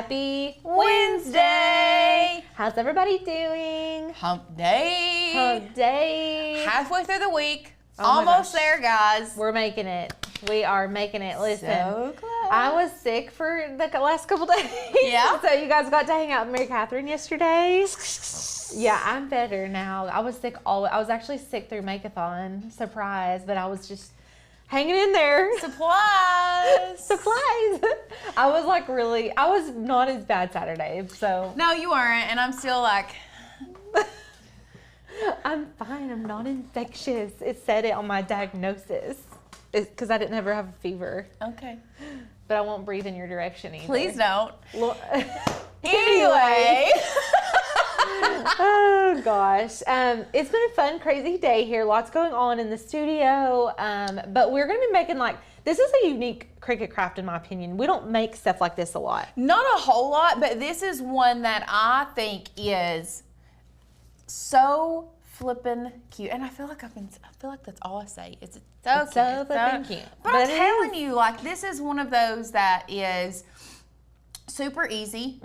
Happy Wednesday! How's everybody doing? Hump day. Hump day. Halfway through the week. Oh my Almost gosh. there, guys. We're making it. We are making it. Listen, So close. I was sick for the last couple days. Yeah. So you guys got to hang out with Mary Catherine yesterday. Yeah, I'm better now. I was sick I was actually sick through Make-a-thon. Surprise. But I was just hanging in there. Supplies. Supplies. I was not as bad Saturday. So No, you weren't. And I'm still like, I'm fine. I'm not infectious. It said it on my diagnosis. Because I didn't ever have a fever. okay. But I won't breathe in your direction either. Please don't. Anyway. Oh gosh. It's been a fun, crazy day here. Lots going on in the studio. But we're going to be making this is a unique Cricut craft in my opinion. We don't make stuff like this a lot. Not a whole lot, but this is one that I think is so flippin' cute. And I feel like that's all I say. It's so cute. So flippin' cute. But I'm telling you, this is one of those that is super easy.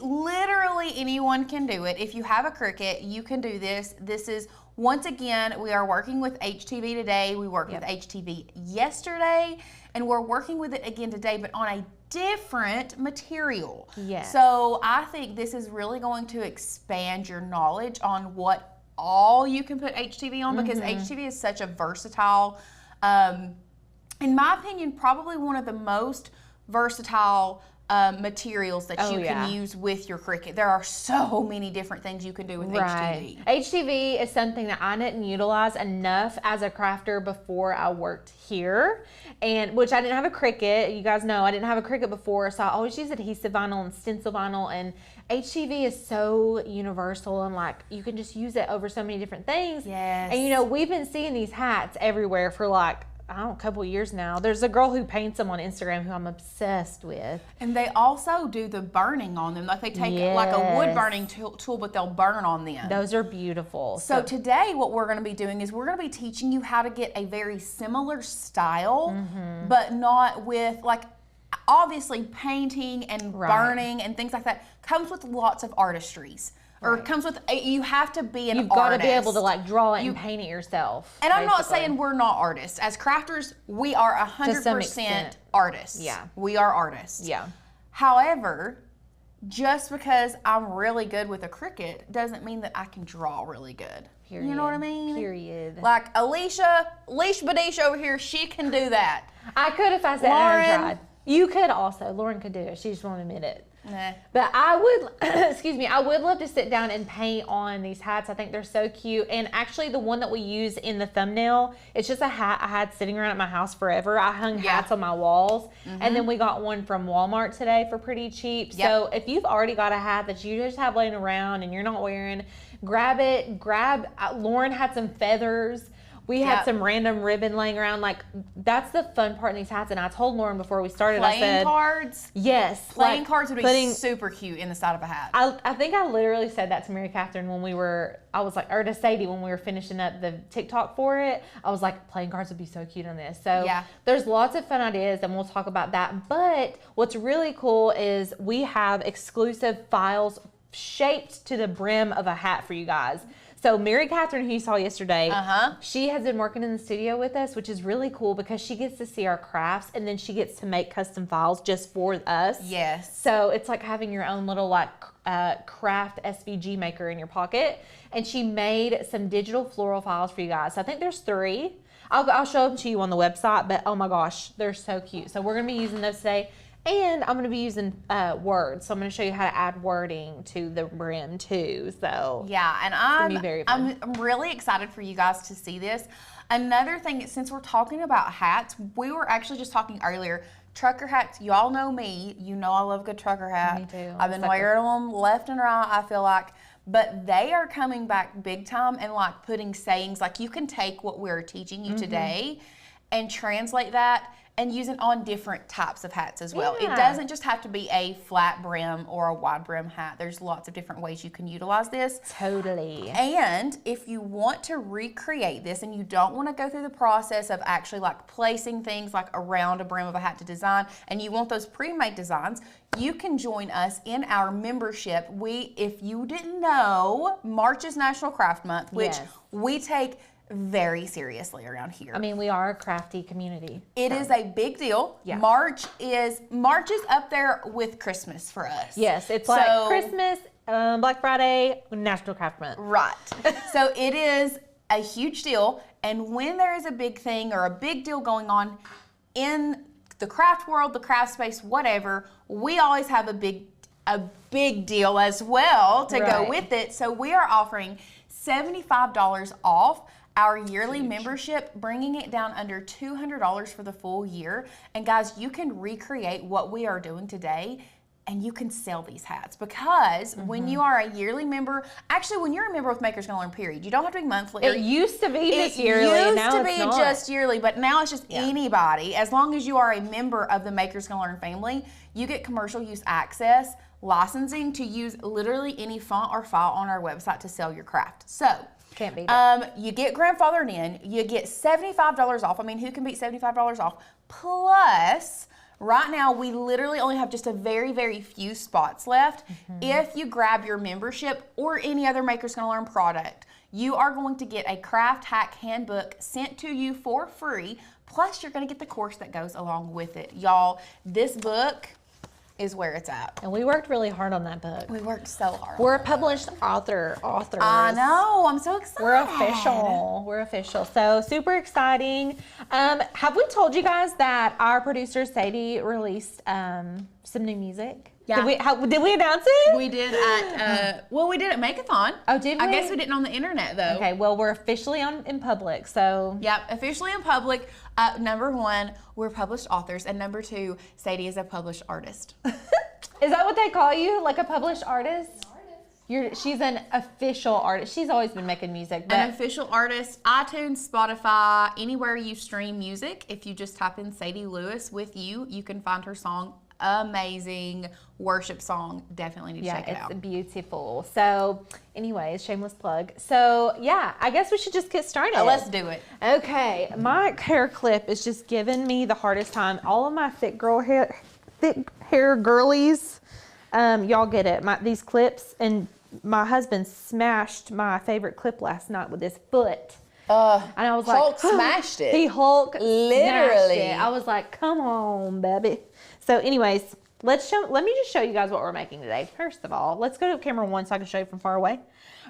Literally anyone can do it. If you have a Cricut, you can do this. This is, once again, we are working with HTV today. We worked with HTV yesterday, and we're working with it again today, but on a different material. Yes. So I think this is really going to expand your knowledge on what all you can put HTV on, because HTV is such a versatile, in my opinion, probably one of the most versatile materials that you can use with your Cricut. There are so many different things you can do with HTV. HTV is something that I didn't utilize enough as a crafter before I worked here, and which I didn't have a Cricut. You guys know I didn't have a Cricut before, so I always used adhesive vinyl and stencil vinyl, and HTV is so universal, and you can just use it over so many different things. Yes. And we've been seeing these hats everywhere for a couple years now. There's a girl who paints them on Instagram who I'm obsessed with. And they also do the burning on them. They take a wood burning tool, but they'll burn on them. Those are beautiful. So today what we're going to be doing is we're going to be teaching you how to get a very similar style, but not with obviously painting and burning and things like that comes with lots of artistries. Or comes with, you have to be an artist. You've got to be able to draw it and paint it yourself. And I'm not saying we're not artists. As crafters, we are 100% artists. Yeah. We are artists. Yeah. However, just because I'm really good with a Cricut doesn't mean that I can draw really good. Period. You know what I mean? Period. Like Alicia Badish over here, she can do that. I could if I said I tried. You could also. Lauren could do it. She just won't admit it. Nah. But I would, excuse me, I would love to sit down and paint on these hats. I think they're so cute. And actually the one that we use in the thumbnail, it's just a hat I had sitting around at my house forever. I hung hats on my walls. And then we got one from Walmart today for pretty cheap. Yep. So if you've already got a hat that you just have laying around and you're not wearing, grab it. Lauren had some feathers. We had some random ribbon laying around. That's the fun part in these hats. And I told Lauren before we started, I said, cards? Yes. Playing cards would be super cute in the side of a hat. I think I literally said that to Mary Catherine when or to Sadie when we were finishing up the TikTok for it. I was like, playing cards would be so cute on this. So there's lots of fun ideas, and we'll talk about that. But what's really cool is we have exclusive files shaped to the brim of a hat for you guys. So Mary Catherine, who you saw yesterday, she has been working in the studio with us, which is really cool because she gets to see our crafts, and then she gets to make custom files just for us. Yes. So it's like having your own little craft SVG maker in your pocket. And she made some digital floral files for you guys. So I think there's 3. I'll show them to you on the website, but oh my gosh, they're so cute. So we're going to be using those today. And I'm going to be using words. So I'm going to show you how to add wording to the brim too. So yeah, and I'm really excited for you guys to see this. Another thing, since we're talking about hats, we were actually just talking earlier, trucker hats. Y'all know me. You know I love a good trucker hat. Me too. I've been wearing them left and right, I feel like. But they are coming back big time and putting sayings. You can take what we're teaching you today and translate that and use it on different types of hats as well. It doesn't just have to be a flat brim or a wide brim hat. There's lots of different ways you can utilize this. Totally. And if you want to recreate this and you don't want to go through the process of actually like placing things like around a brim of a hat to design, and you want those pre-made designs, you can join us in our membership. If you didn't know, March is National Craft Month, which we take very seriously around here. I mean, we are a crafty community. It is a big deal. Yeah. March is up there with Christmas for us. Yes, it's like Christmas, Black Friday, National Craft Month. Right. So it is a huge deal, and when there is a big thing or a big deal going on in the craft world, the craft space, whatever, we always have a big deal as well to go with it. So we are offering $75 off our yearly membership, bringing it down under $200 for the full year. And guys, you can recreate what we are doing today, and you can sell these hats, because when you are a yearly member, actually when you're a member with Makers Gonna Learn, period, you don't have to be monthly. It used to be just yearly. It used to be just yearly, but now it's just anybody. As long as you are a member of the Makers Gonna Learn family, you get commercial use access, licensing to use literally any font or file on our website to sell your craft. So can't beat it. You get grandfathered in, you get $75 off. I mean, who can beat $75 off? Plus, right now, we literally only have just a very, very few spots left. If you grab your membership or any other Makers Gonna Learn product, you are going to get a craft hack handbook sent to you for free. Plus, you're gonna get the course that goes along with it. Y'all, this book is where it's at. And we worked really hard on that book. We worked so hard. We're a published authors. I know, I'm so excited. We're official. So super exciting. Have we told you guys that our producer Sadie released some new music? Yeah. Did we announce it? We did at, we did at Make-a-thon. Oh, did we? I guess we didn't on the internet, though. Okay, well, we're officially in public, so. Yep, officially in public. Number one, we're published authors, and number two, Sadie is a published artist. Is that what they call you, like a published artist? She's an official artist. She's always been making music. An official artist, iTunes, Spotify, anywhere you stream music. If you just type in Sadie Lewis with you can find her song. Amazing worship song. Definitely need to check it out. It's beautiful. So anyways, shameless plug. So yeah, I guess we should just get started. Let's do it. Okay, my hair clip is just giving me the hardest time. All of my thick hair girlies, y'all get it. These clips, and my husband smashed my favorite clip last night with his foot. And I was Hulk smashed it. He Hulk literally. Smashed it. I was like, come on, baby. So anyways, let me just show you guys what we're making today. First of all, let's go to camera one so I can show you from far away.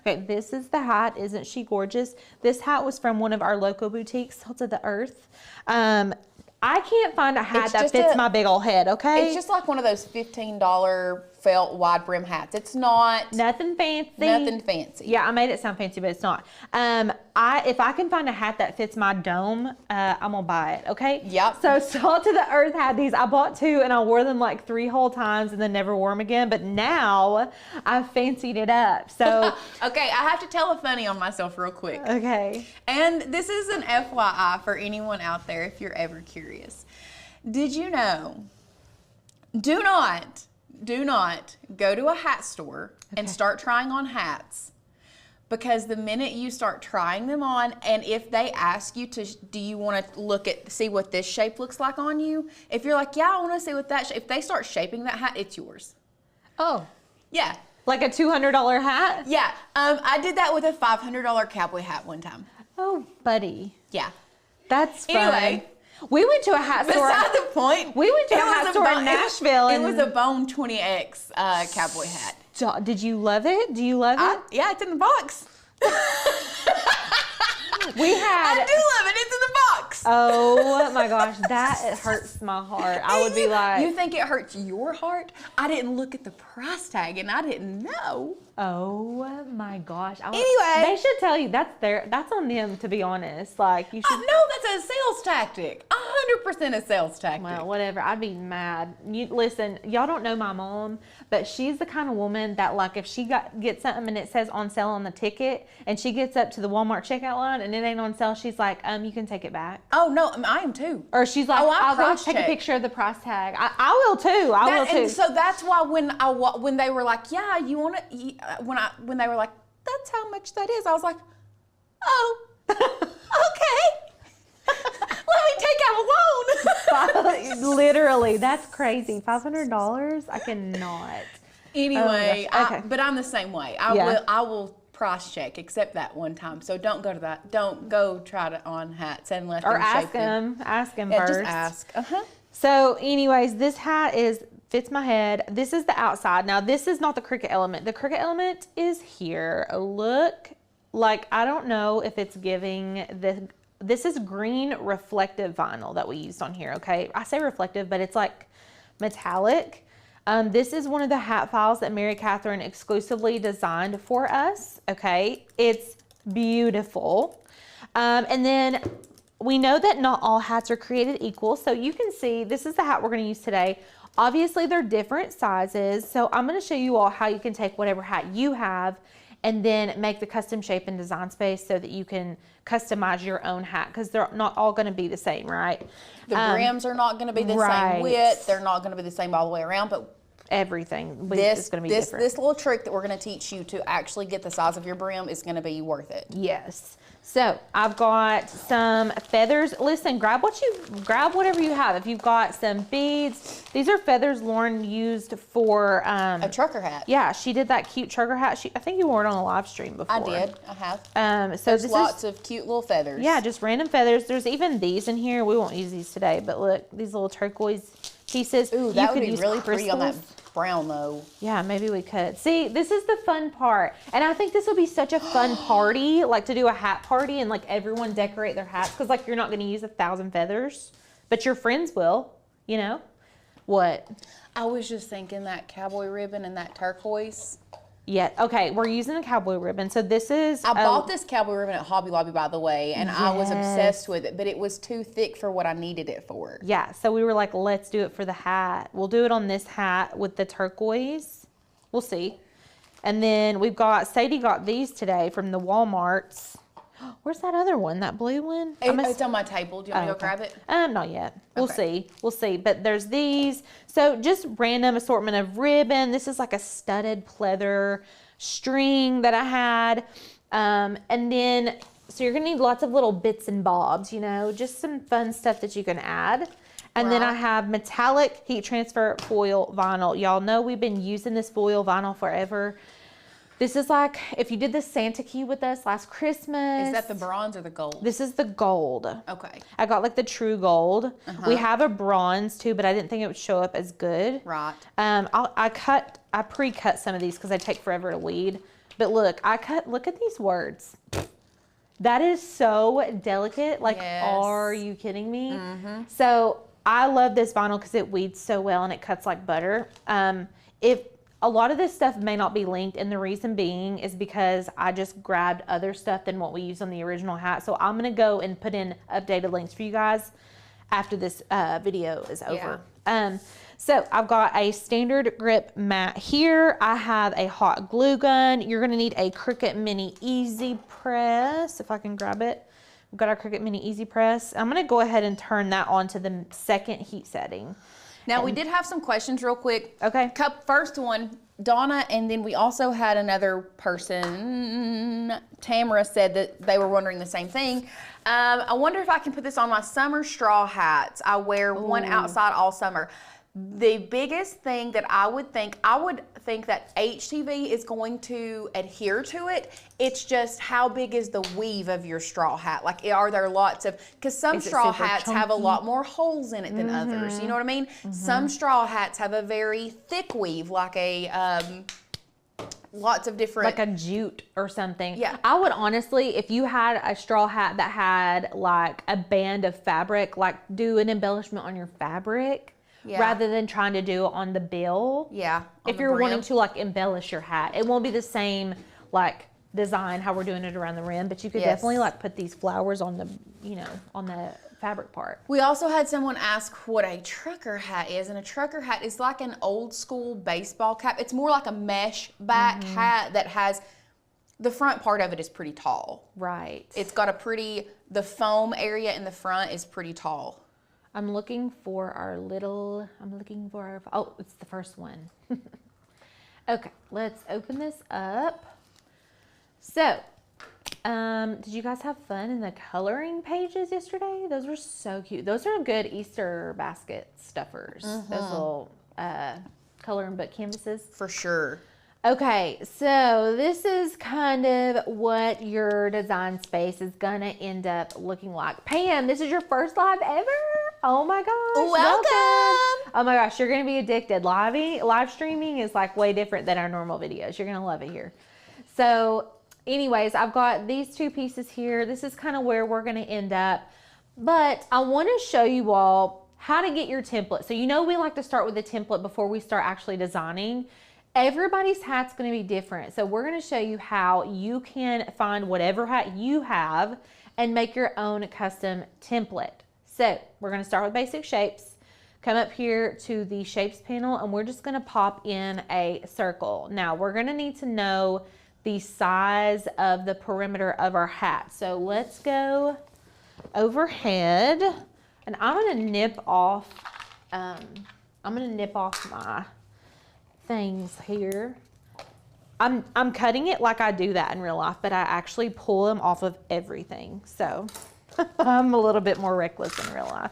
Okay, this is the hat. Isn't she gorgeous? This hat was from one of our local boutiques, Salt of the Earth. I can't find a hat that fits my big old head, okay? It's just like one of those $15 felt wide brim hats. It's not nothing fancy. Nothing fancy. Yeah, I made it sound fancy, but it's not. If I can find a hat that fits my dome, I'm gonna buy it, okay? Yep. So Salt of the Earth had these. I bought two and I wore them like 3 whole times and then never wore them again. But now I've fancied it up. So okay, I have to tell a funny on myself real quick. Okay. And this is an FYI for anyone out there if you're ever curious. Did you know? Do not go to a hat store and start trying on hats, because the minute you start trying them on, and if they ask you do you want to see what this shape looks like on you? If you're like, yeah, I want to see what that if they start shaping that hat, it's yours. Oh. Yeah. Like a $200 hat? Yeah. I did that with a $500 cowboy hat one time. Oh, buddy. Yeah. That's fun. Anyway. We went to a hat store. Beside the point. We went to a hat store in Nashville. It was a Bone 20X cowboy hat. Did you love it? Do you love it? Yeah, it's in the box. I do love it. It's in the box. Oh my gosh, it hurts my heart. I would be like, you think it hurts your heart? I didn't look at the price tag and I didn't know. Oh my gosh. Anyway, they should tell you that's on them, to be honest. Like, you should. No, that's a sales tactic. 100% a sales tactic. Well, whatever. I'd be mad. Listen, y'all don't know my mom, but she's the kind of woman that, like, if she gets something and it says on sale on the ticket, and she gets up to the Walmart checkout line and it ain't on sale, she's like, you can take it back. Oh no, I am too. Or she's like, I'll go take a picture of the price tag. I will too. I will too. And so that's why when they were like, yeah, you want to, when they were like, that's how much that is, I was like, oh, okay. Let me take out a loan. Literally, that's crazy. $500? I cannot. Anyway, okay. But I'm the same way. I will price check, except that one time. So don't go to that. Don't go try to on hats and let them shape them. Ask them yeah, first. Just ask. So, anyways, this hat fits my head. This is the outside. Now, this is not the Cricut element. The Cricut element is here. Look, like, I don't know if it's giving this is green reflective vinyl that we used on here, okay? I say reflective, but it's like metallic. This is one of the hat files that Mary Catherine exclusively designed for us, okay? It's beautiful. And then we know that not all hats are created equal. So you can see, this is the hat we're gonna use today. Obviously, they're different sizes. So I'm gonna show you all how you can take whatever hat you have and then make the custom shape and design space so that you can customize your own hat, because they're not all gonna be the same, right? The brims are not gonna be the same width. They're not gonna be the same all the way around, but everything is gonna be different. This little trick that we're gonna teach you to actually get the size of your brim is gonna be worth it. Yes. So I've got some feathers. Listen, grab whatever you have. If you've got some beads, these are feathers Lauren used for a trucker hat. Yeah, she did that cute trucker hat. I think you wore it on a live stream before. I did. I have. So there's lots of cute little feathers. Yeah, just random feathers. There's even these in here. We won't use these today, but look, these little turquoise pieces. Ooh, that would be really pretty on that brown though. Yeah, maybe we could. See, this is the fun part. And I think this would be such a fun party, like to do a hat party and like everyone decorate their hats, because like you're not going to use 1,000 feathers, but your friends will, you know? What? I was just thinking that cowboy ribbon and that turquoise. Yeah, okay, we're using the cowboy ribbon. So this is... I bought this cowboy ribbon at Hobby Lobby, by the way, and I was obsessed with it, but it was too thick for what I needed it for. Yeah, so we were like, let's do it for the hat. We'll do it on this hat with the turquoise. We'll see. And then we've got, Sadie got these today from the Walmarts. Where's that other one, that blue one? It's on my table. Do you want to go grab it? Not yet. We'll see. We'll see. But there's these. So just random assortment of ribbon. This is like a studded pleather string that I had. And then, so you're going to need lots of little bits and bobs, you know, just some fun stuff that you can add. And then I have metallic heat transfer foil vinyl. Y'all know we've been using this foil vinyl forever. This is like, if you did the Santa key with us last Christmas. Is that the bronze or the gold? This is the gold. Okay. I got like the true gold. We have a bronze too, but I didn't think it would show up as good. Right. I pre-cut some of these because they take forever to weed. But look, look at these words. That is so delicate. Like, are you kidding me? So I love this vinyl because it weeds so well and it cuts like butter. A lot of this stuff may not be linked, and the reason being is because I just grabbed other stuff than what we used on the original hat. So I'm gonna go and put in updated links for you guys after this video is over. So I've got a standard grip mat here. I have a hot glue gun. You're gonna need a Cricut Mini Easy Press, if I can grab it. We've got our Cricut Mini Easy Press. I'm gonna go ahead and turn that on to the second heat setting. Now, we did have some questions real quick. Okay. First one, Donna, and then we also had another person, Tamara, said that they were wondering the same thing. I wonder if I can put this on my summer straw hats. I wear one outside all summer. The biggest thing that I would think that HTV is going to adhere to it. It's just how big is the weave of your straw hat? Like, are there lots of, because some straw hats have a lot more holes in it than others. You know what I mean? Some straw hats have a very thick weave, like a, lots of different. Like a jute or something. Yeah. I would honestly, if you had a straw hat that had like a band of fabric, like do an embellishment on your fabric. Yeah. Rather than trying to do on the bill. Yeah. If you're wanting to like embellish your hat, it won't be the same like design how we're doing it around the rim, but you could definitely like put these flowers on the, you know, on the fabric part. We also had someone ask what a trucker hat is, and a trucker hat is like an old school baseball cap. It's more like a mesh back hat that has, the front part of it is pretty tall. Right. It's got the foam area in the front is pretty tall. I'm looking for oh, it's the first one. Okay, let's open this up. So, did you guys have fun in the coloring pages yesterday? Those were so cute. Those are good Easter basket stuffers. Those little coloring book canvases. For sure. Okay, so this is kind of what your design space is gonna end up looking like. Pam, this is your first live ever? Oh my gosh. Welcome. Oh my gosh, you're gonna be addicted. Live streaming is like way different than our normal videos. You're gonna love it here. So anyways, I've got these two pieces here. This is kind of where we're gonna end up. But I wanna show you all how to get your template. So you know we like to start with a template before we start actually designing. Everybody's hat's gonna be different. So we're gonna show you how you can find whatever hat you have and make your own custom template. So we're gonna start with basic shapes, come up here to the shapes panel, and we're just gonna pop in a circle. Now we're gonna need to know the size of the perimeter of our hat. So let's go overhead, and I'm gonna nip off my things here. I'm cutting it like I do that in real life, but I actually pull them off of everything. So I'm a little bit more reckless in real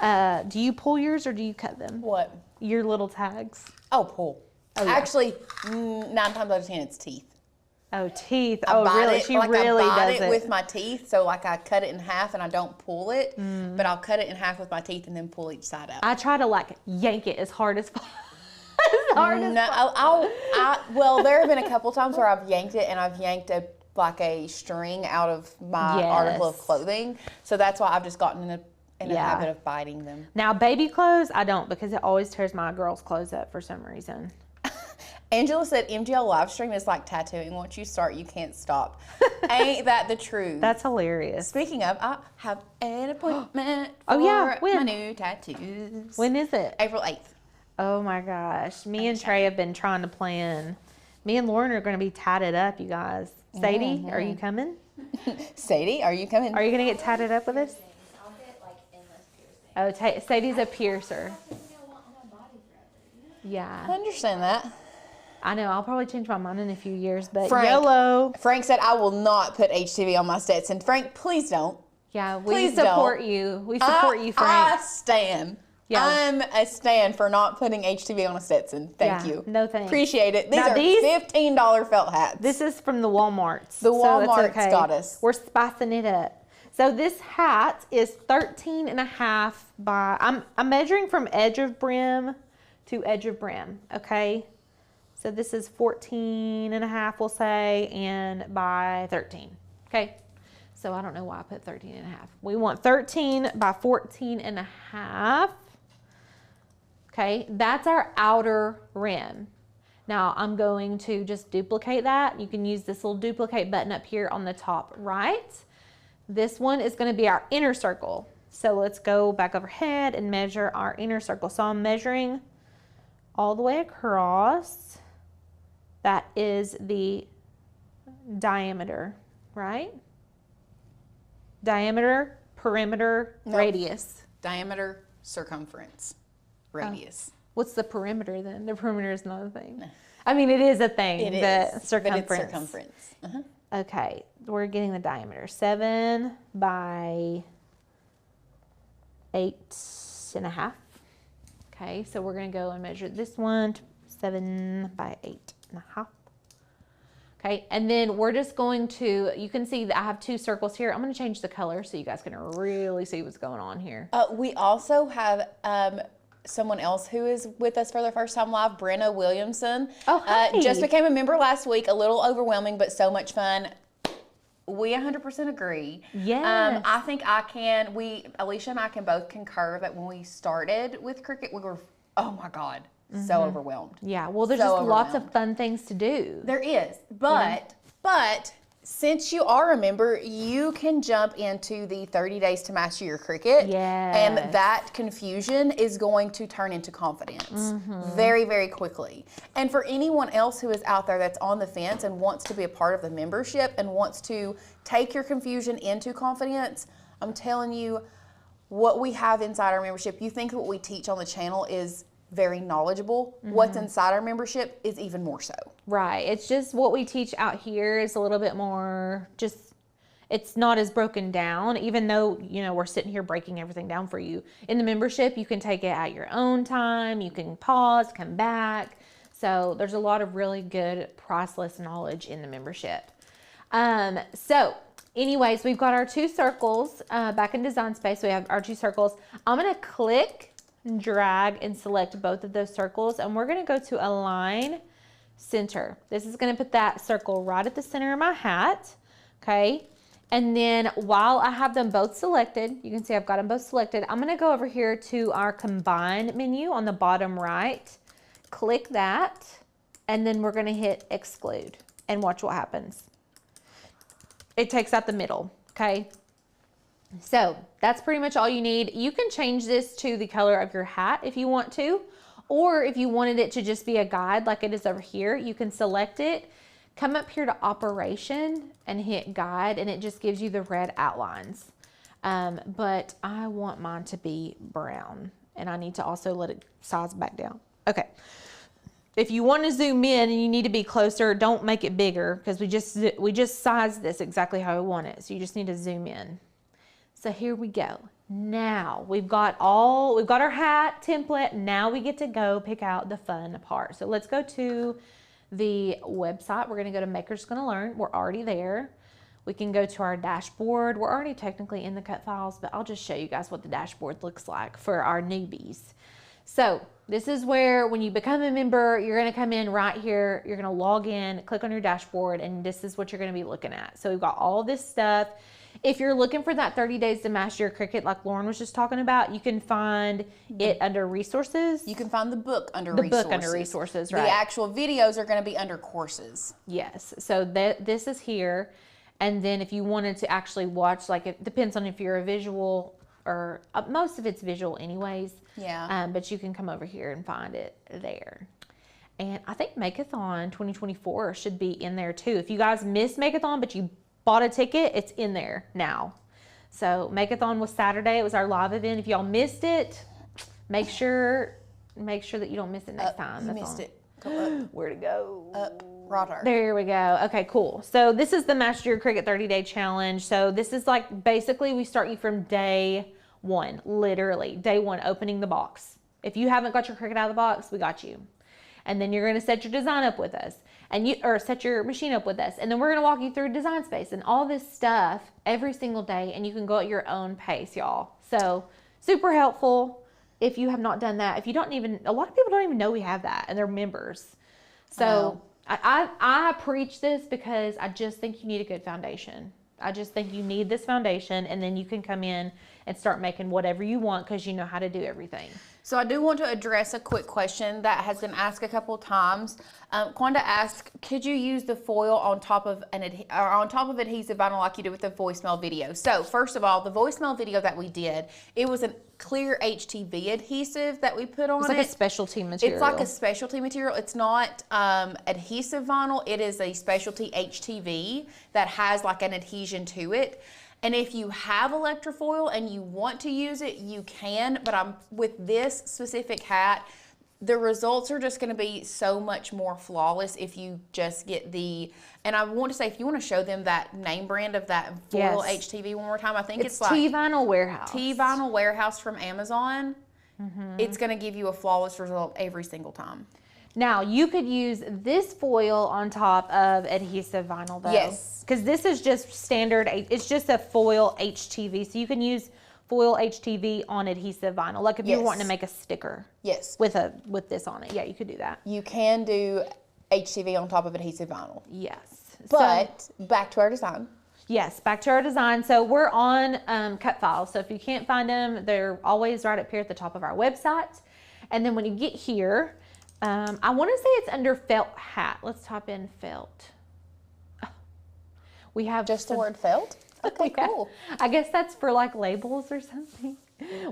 life. Do you pull yours or do you cut them? What? Your little tags. Oh, pull. Oh, yeah. Actually, 9 times out of 10, it's teeth. Oh, teeth. Oh, really? She really does it with my teeth. So like I cut it in half and I don't pull it, but I'll cut it in half with my teeth and then pull each side out. I try to like yank it as hard as possible. Well, there have been a couple times where I've yanked it and I've yanked a string out of my article of clothing. So that's why I've just gotten in a habit of biting them. Now, baby clothes, I don't, because it always tears my girls' clothes up for some reason. Angela said MGL live stream is like tattooing. Once you start, you can't stop. Ain't that the truth? That's hilarious. Speaking of, I have an appointment for my new tattoos. When is it? April 8th. Oh my gosh. Me and Trey have been trying to plan. Me and Lauren are going to be tatted up, you guys. Sadie, are you coming? Sadie, are you coming? Are you going to get tatted up with us? I'll get like endless piercings. Oh, Sadie's a piercer. Yeah. I understand that. I know. I'll probably change my mind in a few years, but YOLO. Frank said, I will not put HTV on my Stetson. Frank, please don't. Yeah, we support you. We support you, Frank. I stand. Yeah. I'm a stand for not putting HTV on a Stetson. Thank you. No thanks. Appreciate it. These are $15 felt hats. This is from the Walmarts. The Walmarts got us. We're spicing it up. So this hat is 13 and a half by, I'm measuring from edge of brim to edge of brim, okay? So this is 14 and a half, we'll say, and by 13, okay? So I don't know why I put 13 and a half. We want 13 by 14 and a half. Okay, that's our outer rim. Now I'm going to just duplicate that. You can use this little duplicate button up here on the top right. This one is going to be our inner circle. So let's go back overhead and measure our inner circle. So I'm measuring all the way across. That is the diameter, right? Diameter, perimeter, radius. Diameter, circumference. Radius. What's the perimeter then? The perimeter is not a thing. I mean, it is a thing. It is. Circumference. But it's circumference. Okay, we're getting the diameter. 7 by 8.5. Okay, so we're going to go and measure this one. 7 by 8.5. Okay, and then we're just going to, you can see that I have 2 circles here. I'm going to change the color so you guys can really see what's going on here. We also have someone else who is with us for the first time live, Brenna Williamson. Oh, hi. Just became a member last week. A little overwhelming, but so much fun. We 100% agree. Yes. I think Alicia and I can both concur that when we started with Cricut, we were, oh my God, so overwhelmed. Yeah, well, there's just lots of fun things to do. There is, but since you are a member, you can jump into the 30 days to master your Cricut. Yes. And that confusion is going to turn into confidence very, very quickly. And for anyone else who is out there that's on the fence and wants to be a part of the membership and wants to take your confusion into confidence, I'm telling you, what we have inside our membership, you think what we teach on the channel is very knowledgeable. What's inside our membership is even more so. Right. It's just what we teach out here is a little bit more just, it's not as broken down, even though, you know, we're sitting here breaking everything down for you. In the membership, you can take it at your own time. You can pause, come back. So there's a lot of really good priceless knowledge in the membership. So anyways, we've got our 2 circles back in Design Space. We have our 2 circles. I'm going to click, drag, and select both of those circles, and we're going to go to Align Center. This is going to put that circle right at the center of my hat, okay? And then while I have them both selected, you can see I've got them both selected, I'm going to go over here to our Combine menu on the bottom right, click that, and then we're going to hit Exclude, and watch what happens. It takes out the middle, okay? So that's pretty much all you need. You can change this to the color of your hat if you want to, or if you wanted it to just be a guide like it is over here, you can select it, come up here to Operation and hit Guide, and it just gives you the red outlines. But I want mine to be brown, and I need to also let it size back down. Okay. If you want to zoom in and you need to be closer, don't make it bigger, because we just sized this exactly how we want it. So you just need to zoom in. So here we go. Now we've got our hat template. Now we get to go pick out the fun part. So let's go to the website. We're going to go to Maker's Gonna Learn. We're already there. We can go to our dashboard. We're already technically in the cut files, but I'll just show you guys what the dashboard looks like for our newbies. So this is where, when you become a member, you're going to come in right here. You're going to log in, click on your dashboard, and this is what you're going to be looking at. So we've got all this stuff. If you're looking for that 30 days to master your Cricut, like Lauren was just talking about, you can find it under resources. You can find the book under resources. The book under resources, right. The actual videos are going to be under courses. Yes. So this is here. And then if you wanted to actually watch, like, it depends on if you're a visual, or most of it's visual anyways. Yeah. But you can come over here and find it there. And I think Makeathon 2024 should be in there too. If you guys missed Makeathon, but you bought a ticket, it's in there now. So Makeathon was Saturday. It was our live event. If y'all missed it, make sure that you don't miss it next time. You missed it. Go up. Where to go? Up. Right. There we go. Okay, cool. So this is the Master Your Cricut 30-day challenge. So this is like, basically we start you from day 1, literally day 1, opening the box. If you haven't got your Cricut out of the box, we got you. And then you're going to set your design up with us, or set your machine up with us. And then we're going to walk you through Design Space and all this stuff every single day. And you can go at your own pace, y'all. So super helpful if you have not done that. If you don't even, a lot of people don't even know we have that, and they're members. So I preach this because I just think you need a good foundation. I just think you need this foundation, and then you can come in and start making whatever you want because you know how to do everything. So I do want to address a quick question that has been asked a couple of times. Quanda asked, could you use the foil on top of adhesive vinyl like you did with the voicemail video? So first of all, the voicemail video that we did, it was a clear HTV adhesive that we put on it. It's like a specialty material. It's like a specialty material. It's not adhesive vinyl. It is a specialty HTV that has like an adhesion to it. And if you have electrofoil and you want to use it, you can, but with this specific hat, the results are just going to be so much more flawless if you just get and I want to say, if you want to show them that name brand of that foil HTV one more time, I think it's like T-Vinyl Warehouse. T-Vinyl Warehouse from Amazon. It's going to give you a flawless result every single time. Now, you could use this foil on top of adhesive vinyl, though. Yes. Because this is just standard, it's just a foil HTV. So you can use foil HTV on adhesive vinyl. Like if you're wanting to make a sticker. Yes. With this on it. Yeah, you could do that. You can do HTV on top of adhesive vinyl. Yes. But back to our design. Yes, back to our design. So we're on cut files. So if you can't find them, they're always right up here at the top of our website. And then when you get here, I want to say it's under felt hat. Let's type in felt. We have just the word felt. Okay, cool. I guess that's for like labels or something.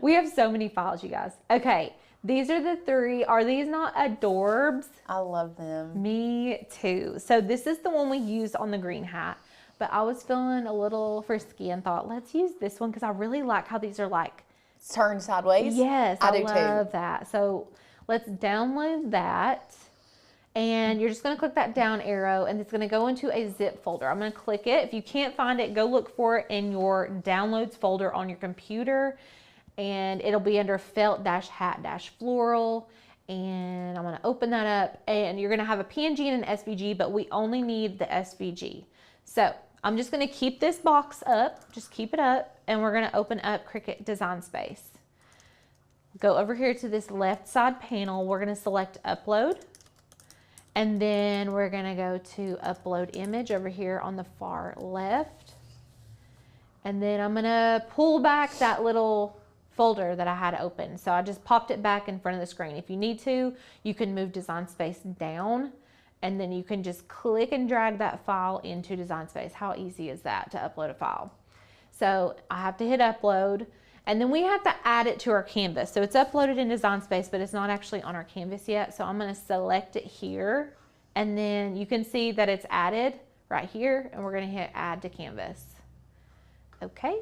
We have so many files, you guys. Okay, these are the 3. Are these not adorbs? I love them. Me too. So this is the one we used on the green hat, but I was feeling a little frisky and thought, let's use this one because I really like how these are like turned sideways. Yes, I do love too. that. So let's download that. And you're just going to click that down arrow and it's going to go into a zip folder. I'm going to click it. If you can't find it, go look for it in your downloads folder on your computer. And it'll be under felt-hat-floral. And I'm going to open that up. And you're going to have a PNG and an SVG, but we only need the SVG. So I'm just going to keep this box up. Just keep it up. And we're going to open up Cricut Design Space. Go over here to this left side panel. We're going to select Upload. And then we're going to go to Upload Image over here on the far left. And then I'm going to pull back that little folder that I had open. So I just popped it back in front of the screen. If you need to, you can move Design Space down and then you can just click and drag that file into Design Space. How easy is that to upload a file? So I have to hit Upload. And then we have to add it to our canvas. So it's uploaded in Design Space, but it's not actually on our canvas yet. So I'm going to select it here. And then you can see that it's added right here. And we're going to hit Add to Canvas. Okay.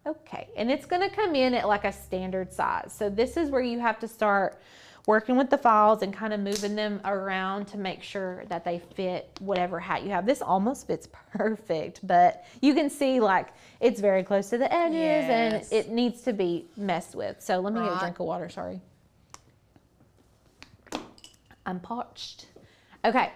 Okay. And it's going to come in at like a standard size. So this is where you have to start working with the files and kind of moving them around to make sure that they fit whatever hat you have. This almost fits perfect, but you can see like it's very close to the edges and it needs to be messed with. So let me get a drink of water, sorry. I'm parched. Okay,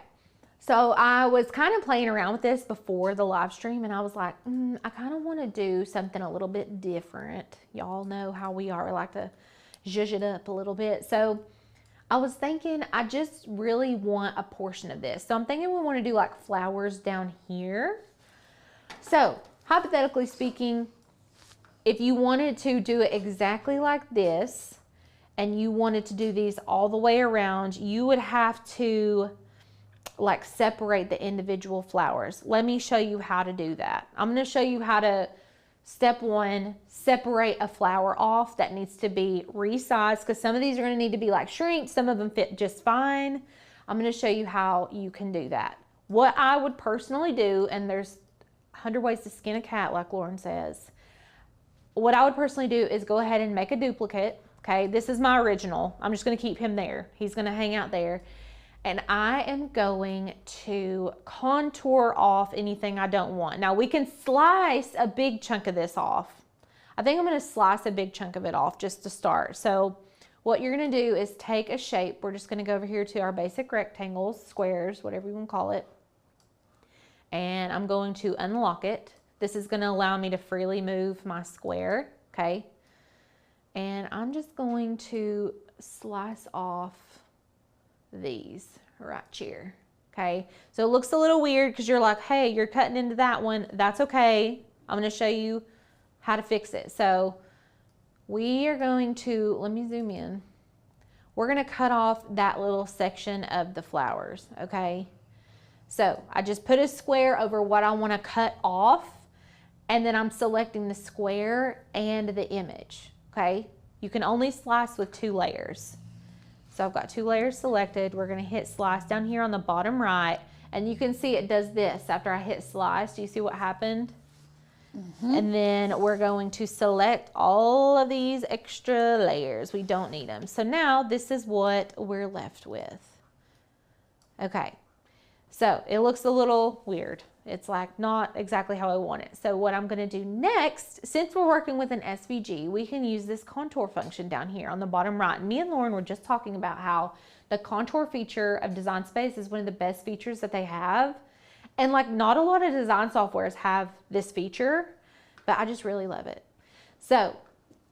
so I was kind of playing around with this before the live stream and I was like, I kind of want to do something a little bit different. Y'all know how we are, we like to zhuzh it up a little bit. So I was thinking I just really want a portion of this. So I'm thinking we want to do like flowers down here. So hypothetically speaking, if you wanted to do it exactly like this and you wanted to do these all the way around, you would have to like separate the individual flowers. Let me show you how to do that. I'm going to show you how to, step 1, separate a flower off that needs to be resized because some of these are going to need to be like shrink. Some of them fit just fine. I'm going to show you how you can do that. What I would personally do, and there's 100 ways to skin a cat like Lauren says. What I would personally do is go ahead and make a duplicate. Okay, this is my original. I'm just going to keep him there. He's going to hang out there. And I am going to contour off anything I don't want. Now we can slice a big chunk of this off. I think I'm going to slice a big chunk of it off just to start. So what you're going to do is take a shape. We're just going to go over here to our basic rectangles, squares, whatever you want to call it. And I'm going to unlock it. This is going to allow me to freely move my square. Okay. And I'm just going to slice off these right here. Okay, so it looks a little weird because you're like, hey, you're cutting into that one. That's okay. I'm going to show you how to fix it. So we are going to, let me zoom in. We're going to cut off that little section of the flowers. Okay, so I just put a square over what I want to cut off and then I'm selecting the square and the image. Okay, you can only slice with 2 layers. So I've got 2 layers selected. We're going to hit slice down here on the bottom right. And you can see it does this after I hit slice. Do you see what happened? And then we're going to select all of these extra layers. We don't need them. So now this is what we're left with. Okay. So it looks a little weird. It's like not exactly how I want it. So what I'm going to do next, since we're working with an SVG, we can use this contour function down here on the bottom right. Me and Lauren were just talking about how the contour feature of Design Space is one of the best features that they have. And like not a lot of design softwares have this feature, but I just really love it. So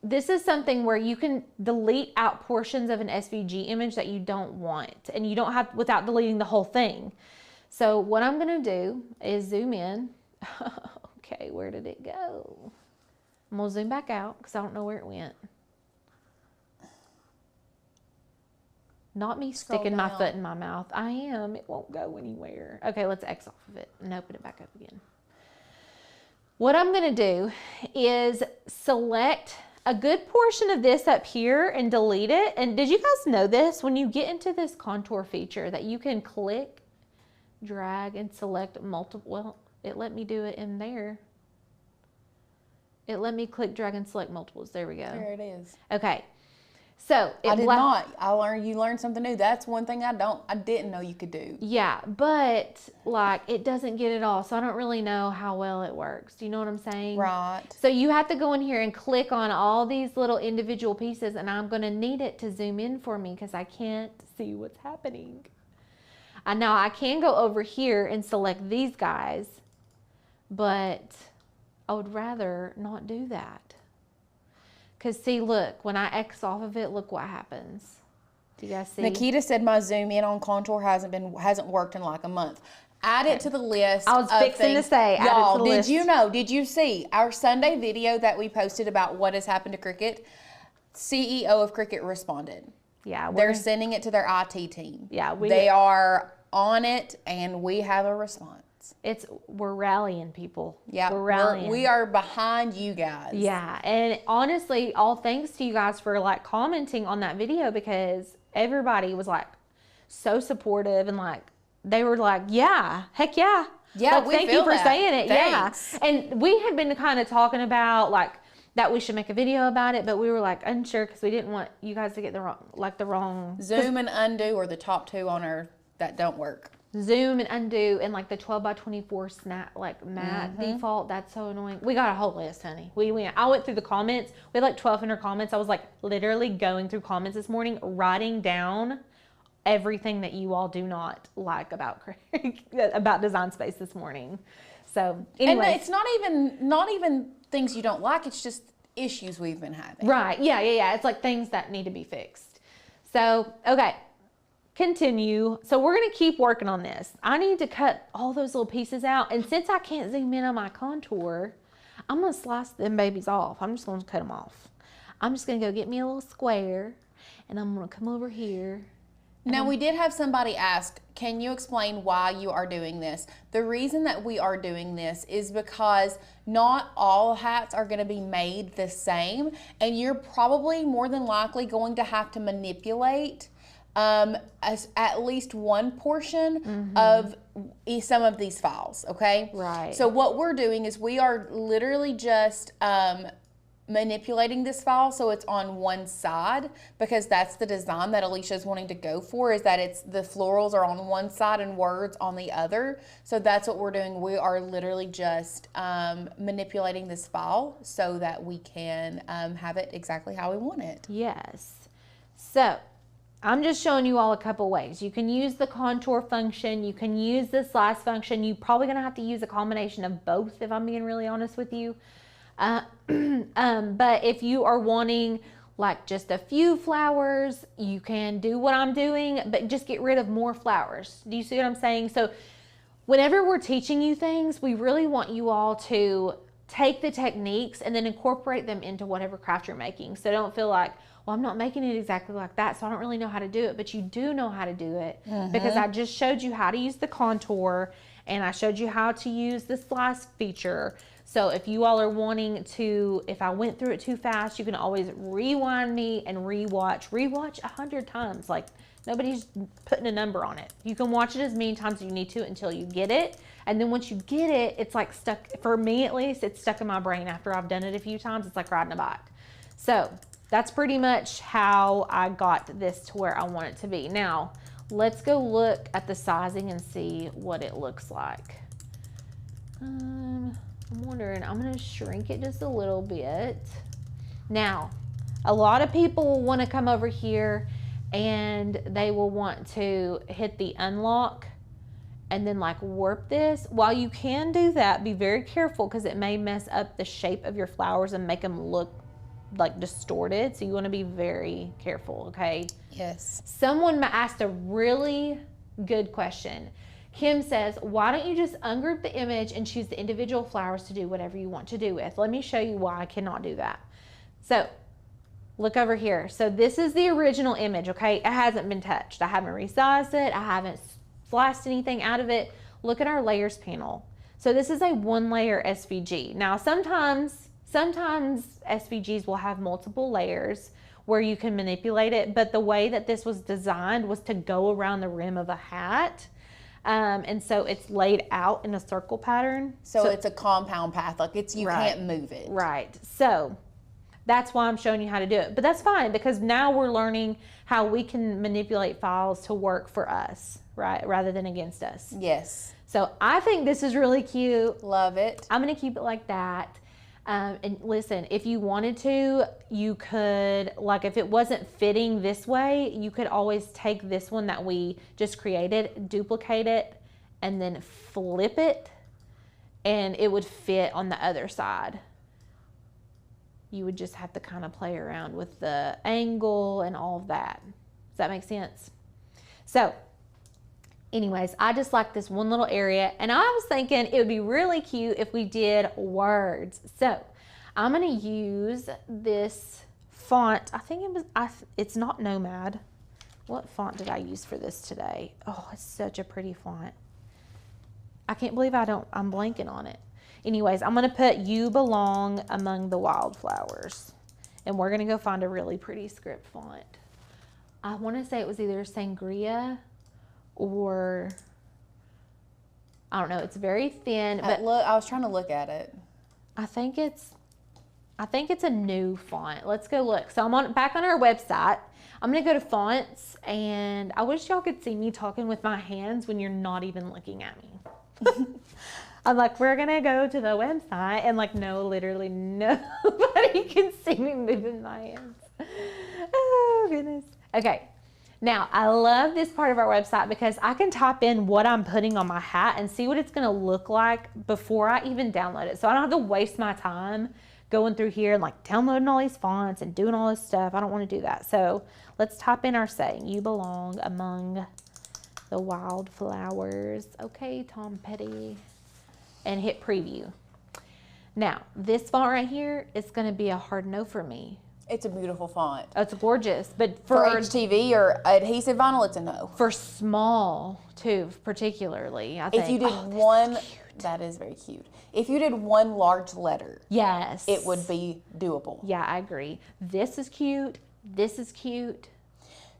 this is something where you can delete out portions of an SVG image that you don't want, and you don't have without deleting the whole thing. So what I'm going to do is zoom in. Okay, where did it go? I'm going to zoom back out because I don't know where it went. Not me sticking my foot in my mouth. I am. It won't go anywhere. Okay, let's X off of it and open it back up again. What I'm gonna do is select a good portion of this up here and delete it. And did you guys know this? When you get into this contour feature that you can click, drag, and select multiple, well, it let me do it in there. It let me click, drag, and select multiples. There we go. There it is. Okay. So I did not. You learned something new. That's one thing I didn't know you could do. Yeah, but like it doesn't get it all. So I don't really know how well it works. Do you know what I'm saying? Right. So you have to go in here and click on all these little individual pieces, and I'm going to need it to zoom in for me because I can't see what's happening. Now I can go over here and select these guys, but I would rather not do that. Because see, look, when I X off of it, look what happens. Do you guys see? Nikita said my zoom in on contour hasn't worked in like a month. Add it to the list. I was fixing to say, add it to the y'all, list. Did you see our Sunday video that we posted about what has happened to Cricut? CEO of Cricut responded. Yeah. They're sending it to their IT team. Yeah. They are on it, and we have a response. We're rallying people. Yeah, we're rallying. We are behind you guys. Yeah, and honestly, all thanks to you guys for like commenting on that video, because everybody was like so supportive and like they were like, yeah, heck yeah. Yeah, like, thank you for saying it. Thanks. Yeah. And we had been kind of talking about like that we should make a video about it, but we were like unsure because we didn't want you guys to get the wrong Zoom and undo are the top two on our that don't work. Zoom and undo and like the 12x24 snap like matte default, that's so annoying. We got a whole list, honey. I went through the comments. We had like 1,200 comments. I was like literally going through comments this morning, writing down everything that you all do not like about Design Space this morning. So anyway, and it's not even things you don't like. It's just issues we've been having. Right? Yeah. It's like things that need to be fixed. So okay. Continue. So we're going to keep working on this. I need to cut all those little pieces out. And since I can't zoom in on my contour, I'm going to slice them babies off. I'm just going to cut them off. I'm just going to go get me a little square, and I'm going to come over here. Now, we did have somebody ask, can you explain why you are doing this? The reason that we are doing this is because not all hats are going to be made the same, and you're probably more than likely going to have to manipulate at least one portion of some of these files, okay? Right. So what we're doing is we are literally just manipulating this file so it's on one side, because that's the design that Alicia's wanting to go for, is that it's the florals are on one side and words on the other. So that's what we're doing. We are literally just manipulating this file so that we can have it exactly how we want it. Yes. So I'm just showing you all a couple ways. You can use the contour function. You can use the slice function. You're probably going to have to use a combination of both, if I'm being really honest with you. But if you are wanting like just a few flowers, you can do what I'm doing, but just get rid of more flowers. Do you see what I'm saying? So whenever we're teaching you things, we really want you all to take the techniques and then incorporate them into whatever craft you're making. So don't feel like, well, I'm not making it exactly like that, so I don't really know how to do it. But you do know how to do it, because I just showed you how to use the contour, and I showed you how to use the slice feature. So if you all are wanting to, if I went through it too fast, you can always rewind me and rewatch 100 times. Like, nobody's putting a number on it. You can watch it as many times as you need to until you get it. And then once you get it, it's like stuck, for me at least, it's stuck in my brain after I've done it a few times. It's like riding a bike. So that's pretty much how I got this to where I want it to be. Now, let's go look at the sizing and see what it looks like. I'm wondering, I'm gonna shrink it just a little bit. Now, a lot of people will wanna come over here and they will want to hit the unlock and then like warp this. While you can do that, be very careful, because it may mess up the shape of your flowers and make them look like distorted. So you want to be very careful, okay? Yes. Someone asked a really good question. Kim says, why don't you just ungroup the image and choose the individual flowers to do whatever you want to do with? Let me show you why I cannot do that. So look over here. So this is the original image, okay? It hasn't been touched. I haven't resized it. I haven't sliced anything out of it. Look at our layers panel. So this is a 1-layer SVG. Now sometimes SVGs will have multiple layers where you can manipulate it, but the way that this was designed was to go around the rim of a hat. And so it's laid out in a circle pattern. So it's a compound path, like you can't move it. Right. So that's why I'm showing you how to do it. But that's fine, because now we're learning how we can manipulate files to work for us, right? Rather than against us. Yes. So I think this is really cute. Love it. I'm going to keep it like that. And listen, if you wanted to, you could, like if it wasn't fitting this way, you could always take this one that we just created, duplicate it, and then flip it, and it would fit on the other side. You would just have to kind of play around with the angle and all of that. Does that make sense? So anyways, I just like this one little area, and I was thinking it would be really cute if we did words. So I'm going to use this font. I think it was, it's not Nomad. What font did I use for this today? Oh, it's such a pretty font. I can't believe I'm blanking on it. Anyways, I'm going to put "You Belong Among the Wildflowers," and we're going to go find a really pretty script font. I want to say it was either Sangria or I don't know. It's very thin, but look, I was trying to look at it. I think it's a new font. Let's go look. So I'm back on our website. I'm gonna go to fonts, and I wish y'all could see me talking with my hands when you're not even looking at me. I'm like, we're gonna go to the website, and like, no, literally nobody can see me moving my hands. Oh goodness. Okay. Now, I love this part of our website because I can type in what I'm putting on my hat and see what it's going to look like before I even download it. So I don't have to waste my time going through here and like downloading all these fonts and doing all this stuff. I don't want to do that. So let's type in our saying, "You belong among the wildflowers." Okay, Tom Petty. And hit preview. Now, this font right here is going to be a hard no for me. It's a beautiful font. Oh, it's gorgeous, but for HTV or adhesive vinyl, it's a no. For small, too, particularly, I think. If you did one, that is very cute. If you did one large letter, yes, it would be doable. Yeah, I agree. This is cute. This is cute.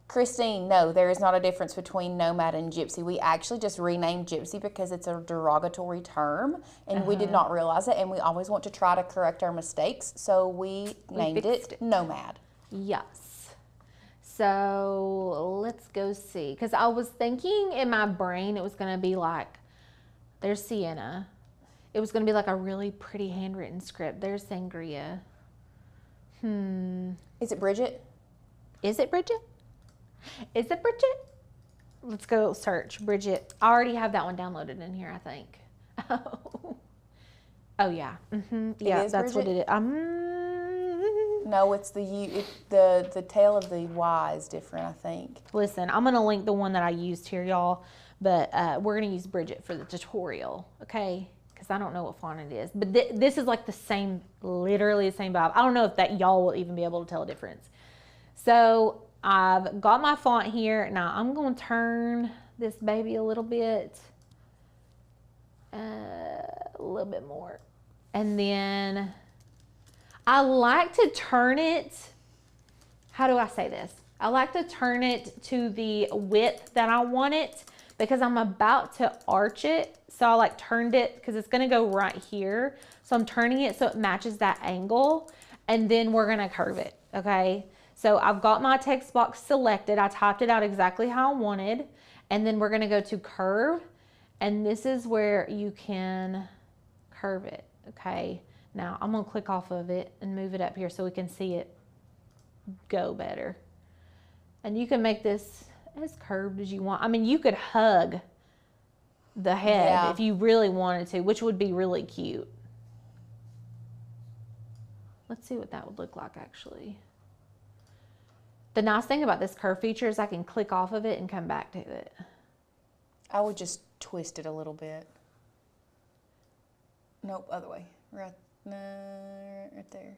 Christine, no, there is not a difference between Nomad and Gypsy. We actually just renamed Gypsy because it's a derogatory term, and we did not realize it, and we always want to try to correct our mistakes, so we named it Nomad. Yes. So let's go see, because I was thinking in my brain it was going to be like, there's Sienna. It was going to be like a really pretty handwritten script. There's Sangria. Is it Bridget? Is it Bridget? Is it Bridget? Let's go search Bridget. I already have that one downloaded in here, I think. Oh yeah. Yeah, that's Bridget? What it is. No, it's the tail of the Y is different, I think. Listen, I'm gonna link the one that I used here, y'all, but we're gonna use Bridget for the tutorial, okay? Because I don't know what font it is, but this is like the same, literally the same vibe. I don't know if that y'all will even be able to tell a difference. So I've got my font here. Now I'm going to turn this baby a little bit. A little bit more. And then I like to turn it, how do I say this? I like to turn it to the width that I want it because I'm about to arch it. So I like turned it because it's going to go right here. So I'm turning it so it matches that angle, and then we're going to curve it, okay? So I've got my text box selected. I typed it out exactly how I wanted. And then we're going to go to curve. And this is where you can curve it. Okay. Now I'm going to click off of it and move it up here so we can see it go better. And you can make this as curved as you want. I mean, you could hug the head if you really wanted to, which would be really cute. Let's see what that would look like actually. The nice thing about this curve feature is I can click off of it and come back to it. I would just twist it a little bit. Nope, other way. Right there.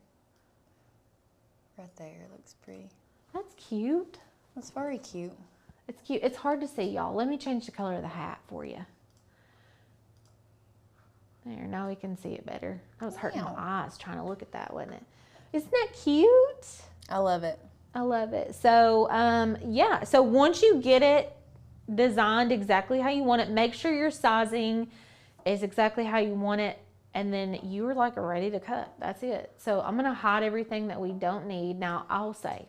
Right there, looks pretty. That's cute. That's very cute. It's cute. It's hard to see, y'all. Let me change the color of the hat for you. There, now we can see it better. That was hurting my eyes trying to look at that, wasn't it? Isn't that cute? I love it. I love it. So, yeah. So once you get it designed exactly how you want it, make sure your sizing is exactly how you want it. And then you're like ready to cut. That's it. So I'm going to hide everything that we don't need. Now, I'll say,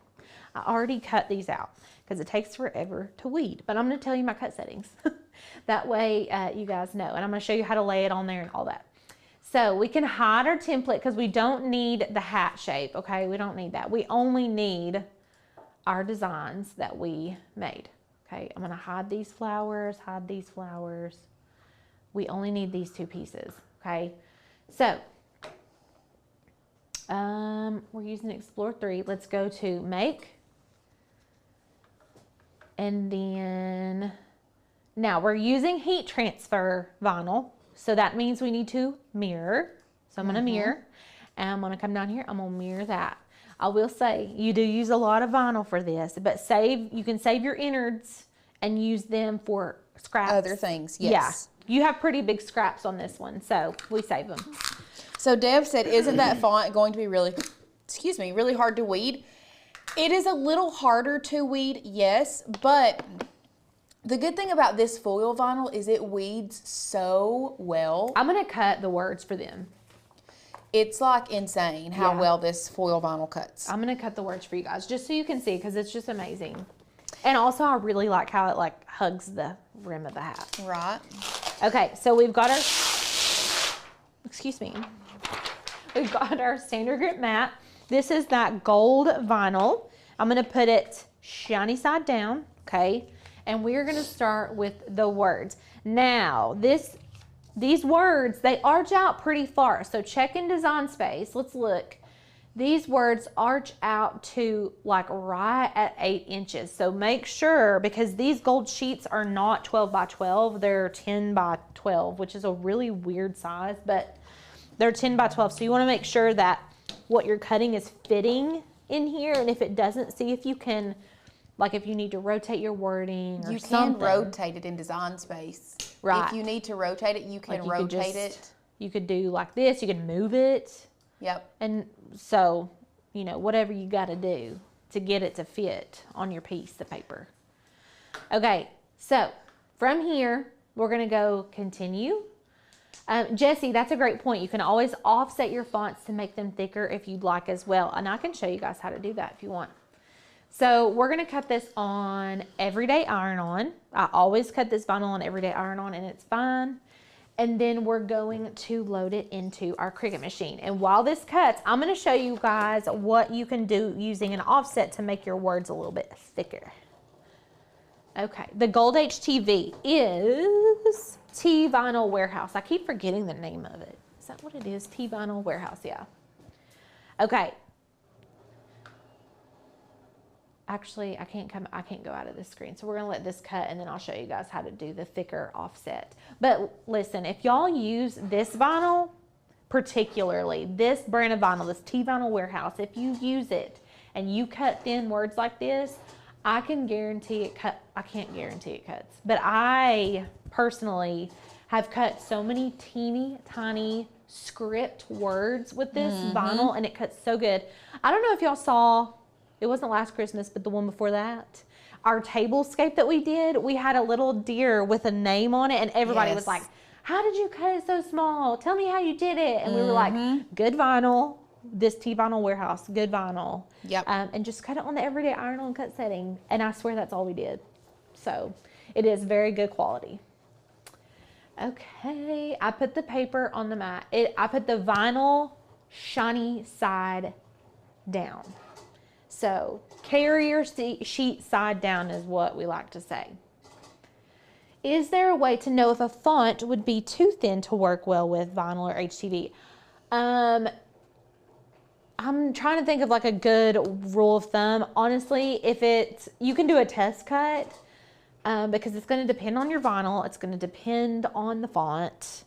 I already cut these out because it takes forever to weed. But I'm going to tell you my cut settings. That way you guys know. And I'm going to show you how to lay it on there and all that. So we can hide our template because we don't need the hat shape, okay? We don't need that. We only need our designs that we made, okay? I'm going to hide these flowers, hide these flowers. We only need these two pieces, okay? So, we're using Explore 3. Let's go to Make. And then, now we're using heat transfer vinyl. So that means we need to mirror. So I'm going to mirror. And I'm going to come down here. I'm going to mirror that. I will say, you do use a lot of vinyl for this. But you can save your innards and use them for scraps. Other things, yes. Yeah. You have pretty big scraps on this one, so we save them. So Deb said, isn't that font going to be really hard to weed? It is a little harder to weed, yes, but the good thing about this foil vinyl is it weeds so well. I'm going to cut the words for them. It's like insane how well this foil vinyl cuts. I'm going to cut the words for you guys just so you can see because it's just amazing. And also I really like how it like hugs the rim of the hat. Right. Okay, so we've got our, excuse me, we've got our standard grip mat. This is that gold vinyl. I'm going to put it shiny side down, okay? And we're going to start with the words. Now, these words, they arch out pretty far. So check in Design Space. Let's look. These words arch out to like right at 8 inches. So make sure, because these gold sheets are not 12 by 12, they're 10 by 12, which is a really weird size, but they're 10 by 12. So you want to make sure that what you're cutting is fitting in here. And if it doesn't, see if you can, like if you need to rotate your wording or something. You can rotate it in Design Space. Right. If you need to rotate it, you can like rotate it. You could do like this, you can move it. Yep. And so, you know, whatever you got to do to get it to fit on your piece of paper. Okay, so from here, we're going to go continue. Jessie, that's a great point. You can always offset your fonts to make them thicker if you'd like as well. And I can show you guys how to do that if you want. So we're going to cut this on everyday iron-on. I always cut this vinyl on everyday iron-on and it's fine. And then we're going to load it into our Cricut machine. And while this cuts, I'm going to show you guys what you can do using an offset to make your words a little bit thicker. Okay, the gold HTV is T-Vinyl Warehouse. I keep forgetting the name of it. Is that what it is? T-Vinyl Warehouse, yeah. Okay. Actually, I can't go out of this screen. So we're going to let this cut and then I'll show you guys how to do the thicker offset. But listen, if y'all use this vinyl, particularly this brand of vinyl, this T-Vinyl Warehouse, if you use it and you cut thin words like this, I can guarantee it cut. I can't guarantee it cuts, but I personally have cut so many teeny tiny script words with this vinyl and it cuts so good. I don't know if y'all saw, it wasn't last Christmas, but the one before that, our tablescape that we did, we had a little deer with a name on it and everybody was like, how did you cut it so small? Tell me how you did it. And we were like, good vinyl, this T-Vinyl Warehouse, good vinyl. Yep. And just cut it on the everyday iron-on cut setting. And I swear that's all we did. So it is very good quality. Okay, I put the paper on the mat. I put the vinyl shiny side down. So carrier sheet side down is what we like to say. Is there a way to know if a font would be too thin to work well with vinyl or HTV? I'm trying to think of like a good rule of thumb. Honestly, you can do a test cut because it's going to depend on your vinyl. It's going to depend on the font.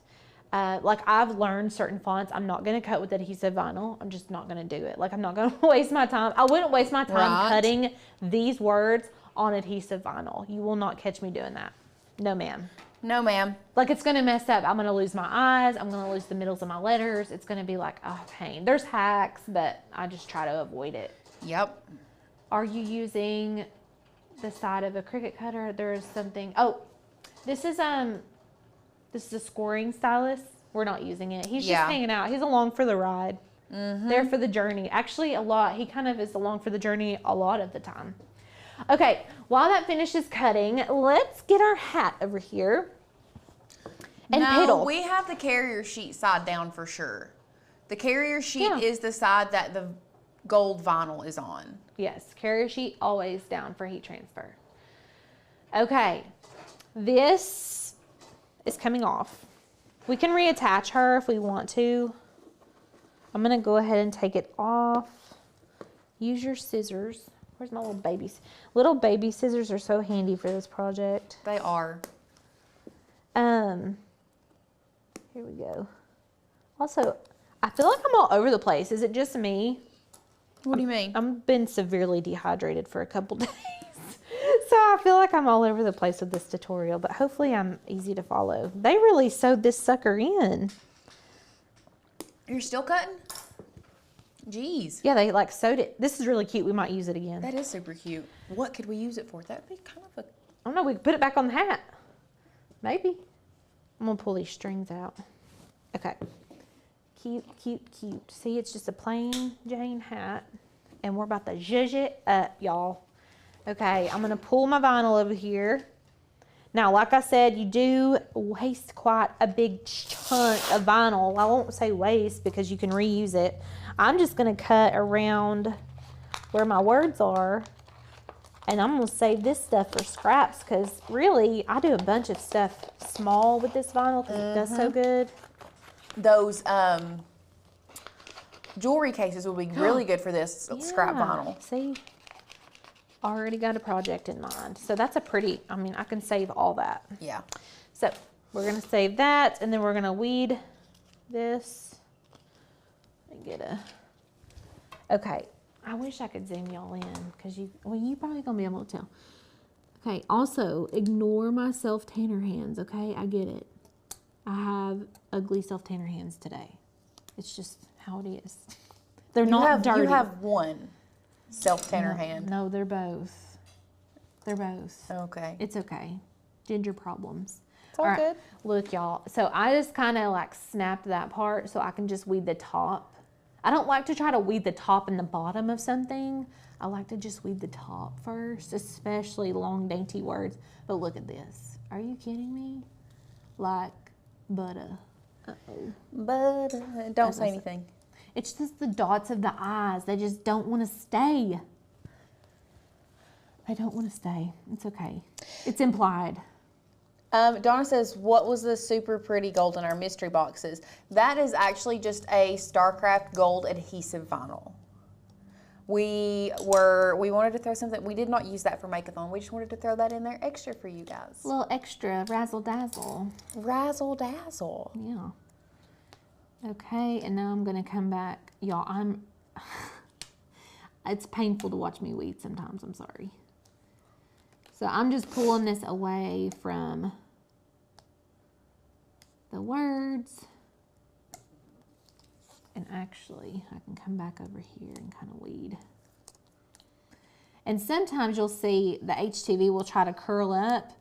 Like I've learned certain fonts, I'm not going to cut with adhesive vinyl. I'm just not going to do it. Like I'm not going to waste my time. I wouldn't waste my time cutting these words on adhesive vinyl. You will not catch me doing that. No, ma'am. No, ma'am. Like, it's going to mess up. I'm going to lose my eyes. I'm going to lose the middles of my letters. It's going to be like, oh, pain. There's hacks, but I just try to avoid it. Yep. Are you using the side of a Cricut cutter? There's something. Oh, this is a scoring stylus. We're not using it. He's just hanging out. He's along for the ride. There for the journey. Actually, a lot. He kind of is along for the journey a lot of the time. Okay, while that finishes cutting, let's get our hat over here. And piddle. We have the carrier sheet side down for sure. The carrier sheet is the side that the gold vinyl is on. Yes, carrier sheet always down for heat transfer. Okay, this is coming off. We can reattach her if we want to. I'm gonna go ahead and take it off. Use your scissors. Where's my little babies? Little baby scissors are so handy for this project. They are. Here we go. Also, I feel like I'm all over the place. Is it just me? What do you mean? I've been severely dehydrated for a couple days. So I feel like I'm all over the place with this tutorial, but hopefully I'm easy to follow. They really sewed this sucker in. You're still cutting? Jeez. Yeah, they like sewed it. This is really cute. We might use it again. That is super cute. What could we use it for? That'd be kind of a... I don't know. We could put it back on the hat. Maybe. I'm going to pull these strings out. Okay. Cute, cute, cute. See, it's just a plain Jane hat. And we're about to zhuzh it up, y'all. Okay, I'm going to pull my vinyl over here. Now, like I said, you do waste quite a big chunk of vinyl. I won't say waste because you can reuse it. I'm just going to cut around where my words are. And I'm going to save this stuff for scraps because really, I do a bunch of stuff small with this vinyl because it does so good. Those jewelry cases would be really good for this scrap vinyl. See? Already got a project in mind. So that's a pretty, I mean, I can save all that. Yeah. So we're going to save that and then we're going to weed this and get a, okay. I wish I could zoom y'all in because you probably going to be able to tell. Okay. Also, ignore my self-tanner hands. Okay. I get it. I have ugly self-tanner hands today. It's just how it is. They're not dirty. You have one self-tanner hand. No, they're both. They're both. Okay. It's okay. Ginger problems. It's all good. Look, y'all. So I just kind of like snapped that part so I can just weed the top. I don't like to try to weed the top and the bottom of something. I like to just weed the top first, especially long, dainty words. But look at this. Are you kidding me? Like butter. Uh-oh. Butter. Don't say anything. It's just the dots of the eyes. They just don't want to stay. They don't want to stay. It's okay. It's implied. Donna says, what was the super pretty gold in our mystery boxes? That is actually just a StarCraft gold adhesive vinyl. We wanted to throw something. We did not use that for Make-a-thon. We just wanted to throw that in there extra for you guys. A little extra razzle dazzle. Razzle dazzle. Yeah. Okay, and now I'm gonna come back. Y'all, it's painful to watch me weed sometimes, I'm sorry. So I'm just pulling this away from the words. And actually, I can come back over here and kind of weed. And sometimes you'll see the HTV will try to curl up,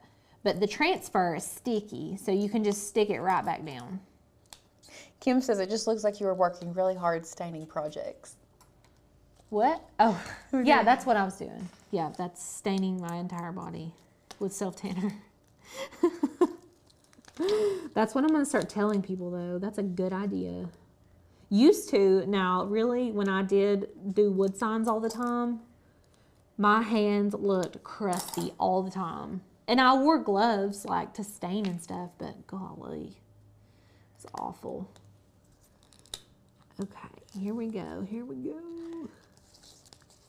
but the transfer is sticky, so you can just stick it right back down. Kim says it just looks like you were working really hard staining projects. What? Oh, yeah, that's what I was doing. Yeah, that's staining my entire body with self-tanner. That's what I'm going to start telling people, though. That's a good idea. Used to, now, really, when I did do wood signs all the time, my hands looked crusty all the time. And I wore gloves, like, to stain and stuff, but golly, it's awful. Okay, here we go, here we go.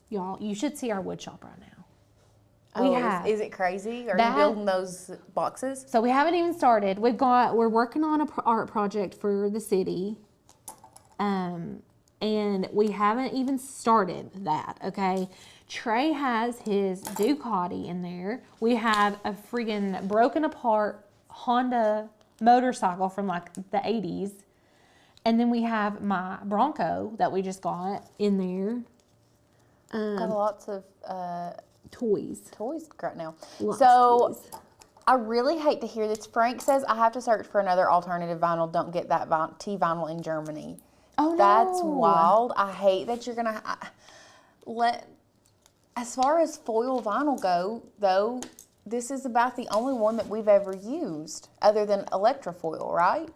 Y'all, you should see our wood shop right now. Is it crazy? Are you building those boxes? So we haven't even started. We're working on an art project for the city. And we haven't even started that, okay? Trey has his Ducati in there. We have a friggin' broken apart Honda motorcycle from like the 80s. And then we have my Bronco that we just got in there. Got lots of toys right now. Lots so of toys. I really hate to hear this. Frank says I have to search for another alternative vinyl. Don't get that T-vinyl in Germany. Oh, no. That's wild. I hate that you're going to as far as foil vinyl go, though, this is about the only one that we've ever used other than Electrofoil, right?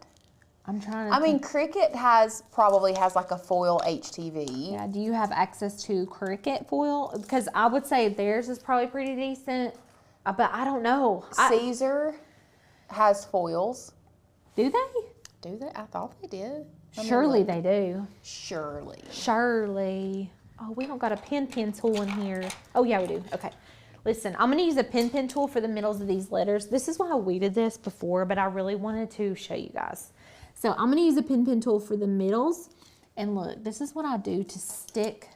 I'm trying to mean, Cricut probably has like a foil HTV. Yeah, do you have access to Cricut foil? Because I would say theirs is probably pretty decent, but I don't know. Caesar has foils. Do they? Do they? I thought they did. Surely they do. Surely. Oh, we don't got a pen tool in here. Oh, yeah, we do. Okay. Listen, I'm going to use a pen tool for the middles of these letters. This is why I weeded this before, but I really wanted to show you guys. So I'm going to use a pen tool for the middles. And look, this is what I do to stick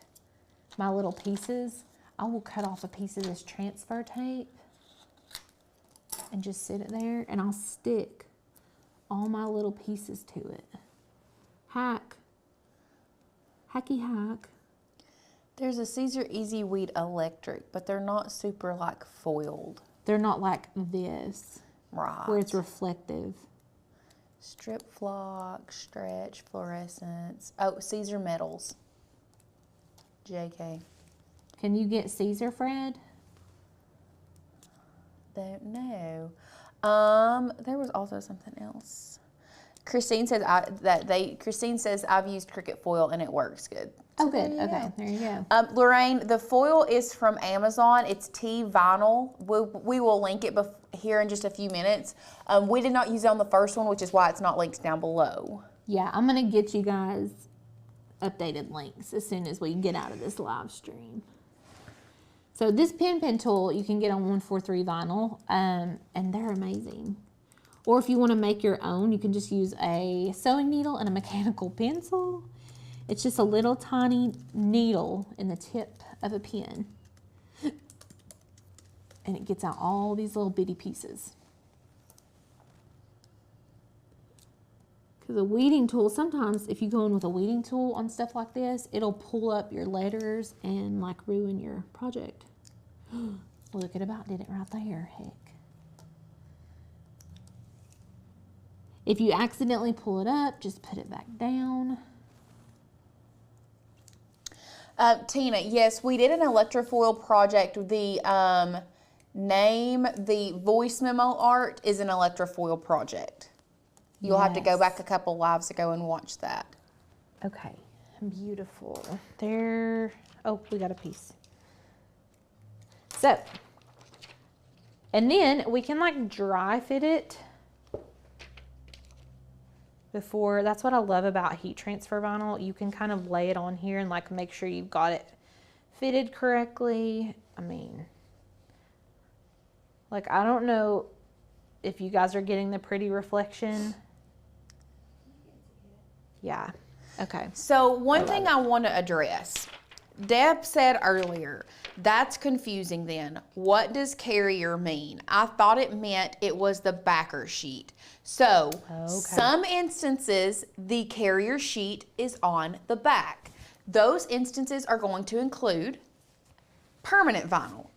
my little pieces. I will cut off a piece of this transfer tape and just sit it there, and I'll stick all my little pieces to it. Hacky hack. There's a Caesar Easy Weed Electric, but they're not super like foiled. They're not like this. Right. Where it's reflective. Strip flock, stretch, fluorescence. Oh, Caesar Metals. JK. Can you get Caesar, Fred? Don't know. There was also something else. Christine says Christine says I've used Cricut foil and it works good. Oh, good. Okay, there you go. Lorraine, the foil is from Amazon. It's T-vinyl. We will link it here in just a few minutes. We did not use it on the first one, which is why it's not linked down below. Yeah, I'm going to get you guys updated links as soon as we get out of this live stream. So this pen tool you can get on 143 vinyl, and they're amazing. Or if you want to make your own, you can just use a sewing needle and a mechanical pencil. It's just a little tiny needle in the tip of a pen. And it gets out all these little bitty pieces. Because a weeding tool, sometimes if you go in with a weeding tool on stuff like this, it'll pull up your letters and like ruin your project. Look, it about did it right there, heck. If you accidentally pull it up, just put it back down. Tina, yes, we did an Electrofoil project. The the voice memo art is an Electrofoil project. You'll have to go back a couple lives ago and watch that. Okay, beautiful. There, oh, we got a piece. So, and then we can like dry fit it before. That's what I love about heat transfer vinyl. You can kind of lay it on here and like make sure you've got it fitted correctly. I mean, like, I don't know if you guys are getting the pretty reflection. Yeah. Okay. So one thing I want to address. Deb said earlier, that's confusing then. What does carrier mean? I thought it meant it was the backer sheet. So some instances, the carrier sheet is on the back. Those instances are going to include permanent vinyl.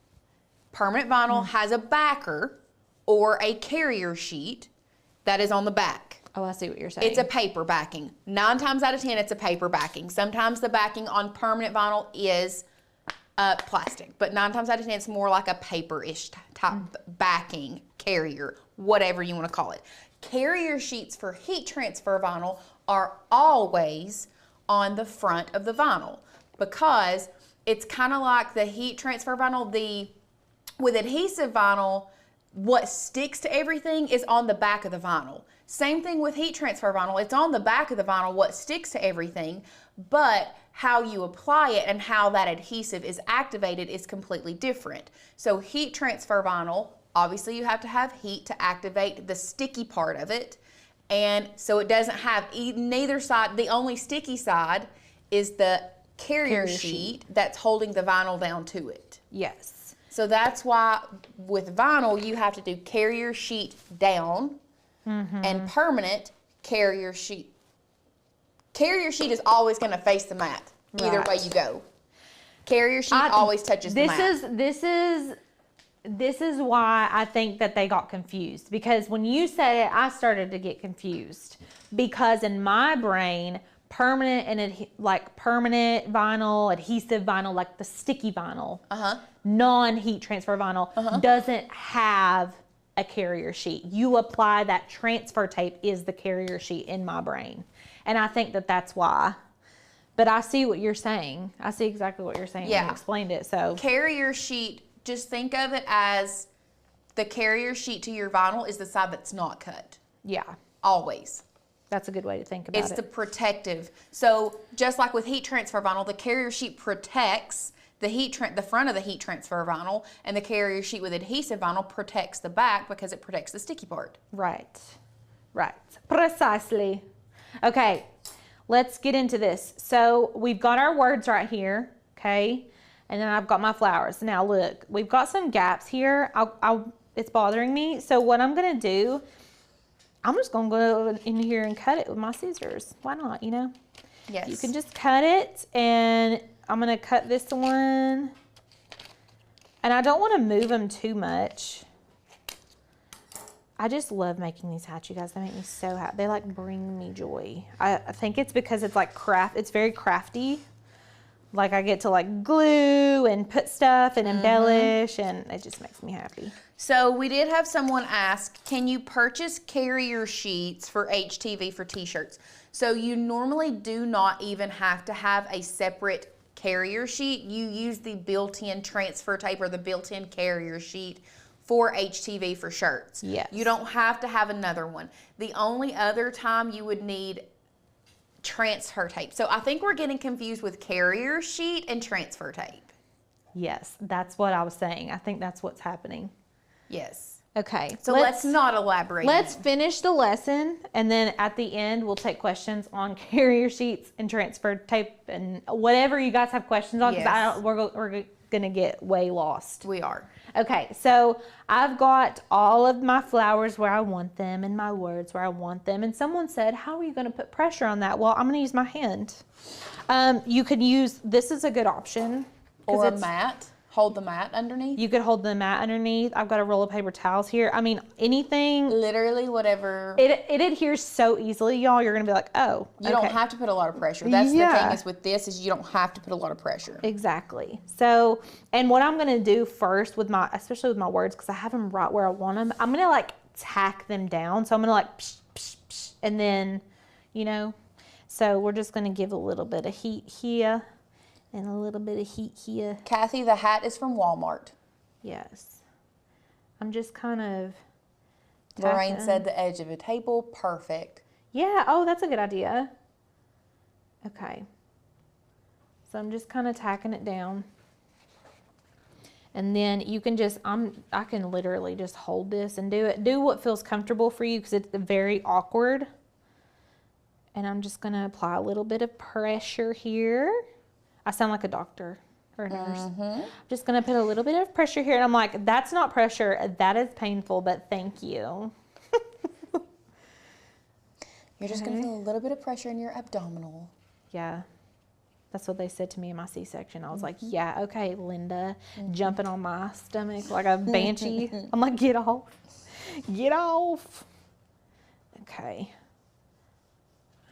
Permanent vinyl has a backer or a carrier sheet that is on the back. Oh, I see what you're saying. It's a paper backing. 9 times out of 10, it's a paper backing. Sometimes the backing on permanent vinyl is plastic, but 9 times out of 10, it's more like a paper-ish type backing, carrier, whatever you want to call it. Carrier sheets for heat transfer vinyl are always on the front of the vinyl because it's kind of like the heat transfer vinyl. With adhesive vinyl, what sticks to everything is on the back of the vinyl. Same thing with heat transfer vinyl. It's on the back of the vinyl what sticks to everything, but how you apply it and how that adhesive is activated is completely different. So heat transfer vinyl, obviously you have to have heat to activate the sticky part of it. And so it doesn't have neither side. The only sticky side is the carrier sheet that's holding the vinyl down to it. Yes. So So that's why with vinyl, you have to do carrier sheet down and permanent carrier sheet. Carrier sheet is always going to face the mat, either way you go. Carrier sheet always touches the mat. This is why I think that they got confused, because when you said it, I started to get confused, because in my brain, permanent and permanent vinyl, adhesive vinyl, like the sticky vinyl, non-heat transfer vinyl, doesn't have a carrier sheet. You apply that transfer tape is the carrier sheet in my brain, and I think that that's why. But I see what you're saying. I see exactly what you're saying. Yeah, you explained it. So carrier sheet. Just think of it as the carrier sheet to your vinyl is the side that's not cut. Yeah. Always. That's a good way to think about it. It's the protective. So just like with heat transfer vinyl, the carrier sheet protects the front of the heat transfer vinyl, and the carrier sheet with adhesive vinyl protects the back because it protects the sticky part. Right. Right. Precisely. Okay. Let's get into this. So we've got our words right here. Okay. And then I've got my flowers. Now look, we've got some gaps here. It's bothering me. So what I'm gonna do, I'm just gonna go in here and cut it with my scissors. Why not, you know? Yes. You can just cut it, and I'm gonna cut this one. And I don't wanna move them too much. I just love making these hats, you guys. They make me so happy. They like bring me joy. I think it's because it's like it's very crafty. Like I get to like glue and put stuff and embellish, and it just makes me happy. So we did have someone ask, can you purchase carrier sheets for HTV for t-shirts? So you normally do not even have to have a separate carrier sheet. You use the built-in transfer tape or the built-in carrier sheet for HTV for shirts. Yes. You don't have to have another one. The only other time you would need transfer tape. So I think we're getting confused with carrier sheet and transfer tape. Yes, that's what I was saying. I think that's what's happening. Yes. Okay. So let's not elaborate. Let's finish the lesson, and then at the end we'll take questions on carrier sheets and transfer tape and whatever you guys have questions on, because we're gonna get way lost. We are. Okay, so I've got all of my flowers where I want them and my words where I want them. And someone said, how are you going to put pressure on that? Well, I'm going to use my hand. You could use, this is a good option. Or a mat. Hold the mat underneath. You could hold the mat underneath. I've got a roll of paper towels here. I mean, anything. Literally whatever. It adheres so easily, y'all. You're going to be like, oh, You don't have to put a lot of pressure. That's the thing is with this is you don't have to put a lot of pressure. Exactly. So, and what I'm going to do first with especially with my words, because I have them right where I want them, I'm going to like tack them down. So I'm going to like, psh, psh, psh, and then, you know, so we're just going to give a little bit of heat here. And a little bit of heat here. Kathy, the hat is from Walmart. Yes. I'm just kind of Lorraine said the edge of a table. Perfect. Yeah. Oh, that's a good idea. Okay. So I'm just kind of tacking it down. And then you can just, I can literally just hold this and do it. Do what feels comfortable for you, because it's very awkward. And I'm just going to apply a little bit of pressure here. I sound like a doctor or a nurse. I'm just going to put a little bit of pressure here. And I'm like, that's not pressure. That is painful, but thank you. You're just going to feel a little bit of pressure in your abdominal. Yeah. That's what they said to me in my C-section. I was like, yeah, okay, Linda. Jumping on my stomach like a banshee. I'm like, get off. Get off. Okay.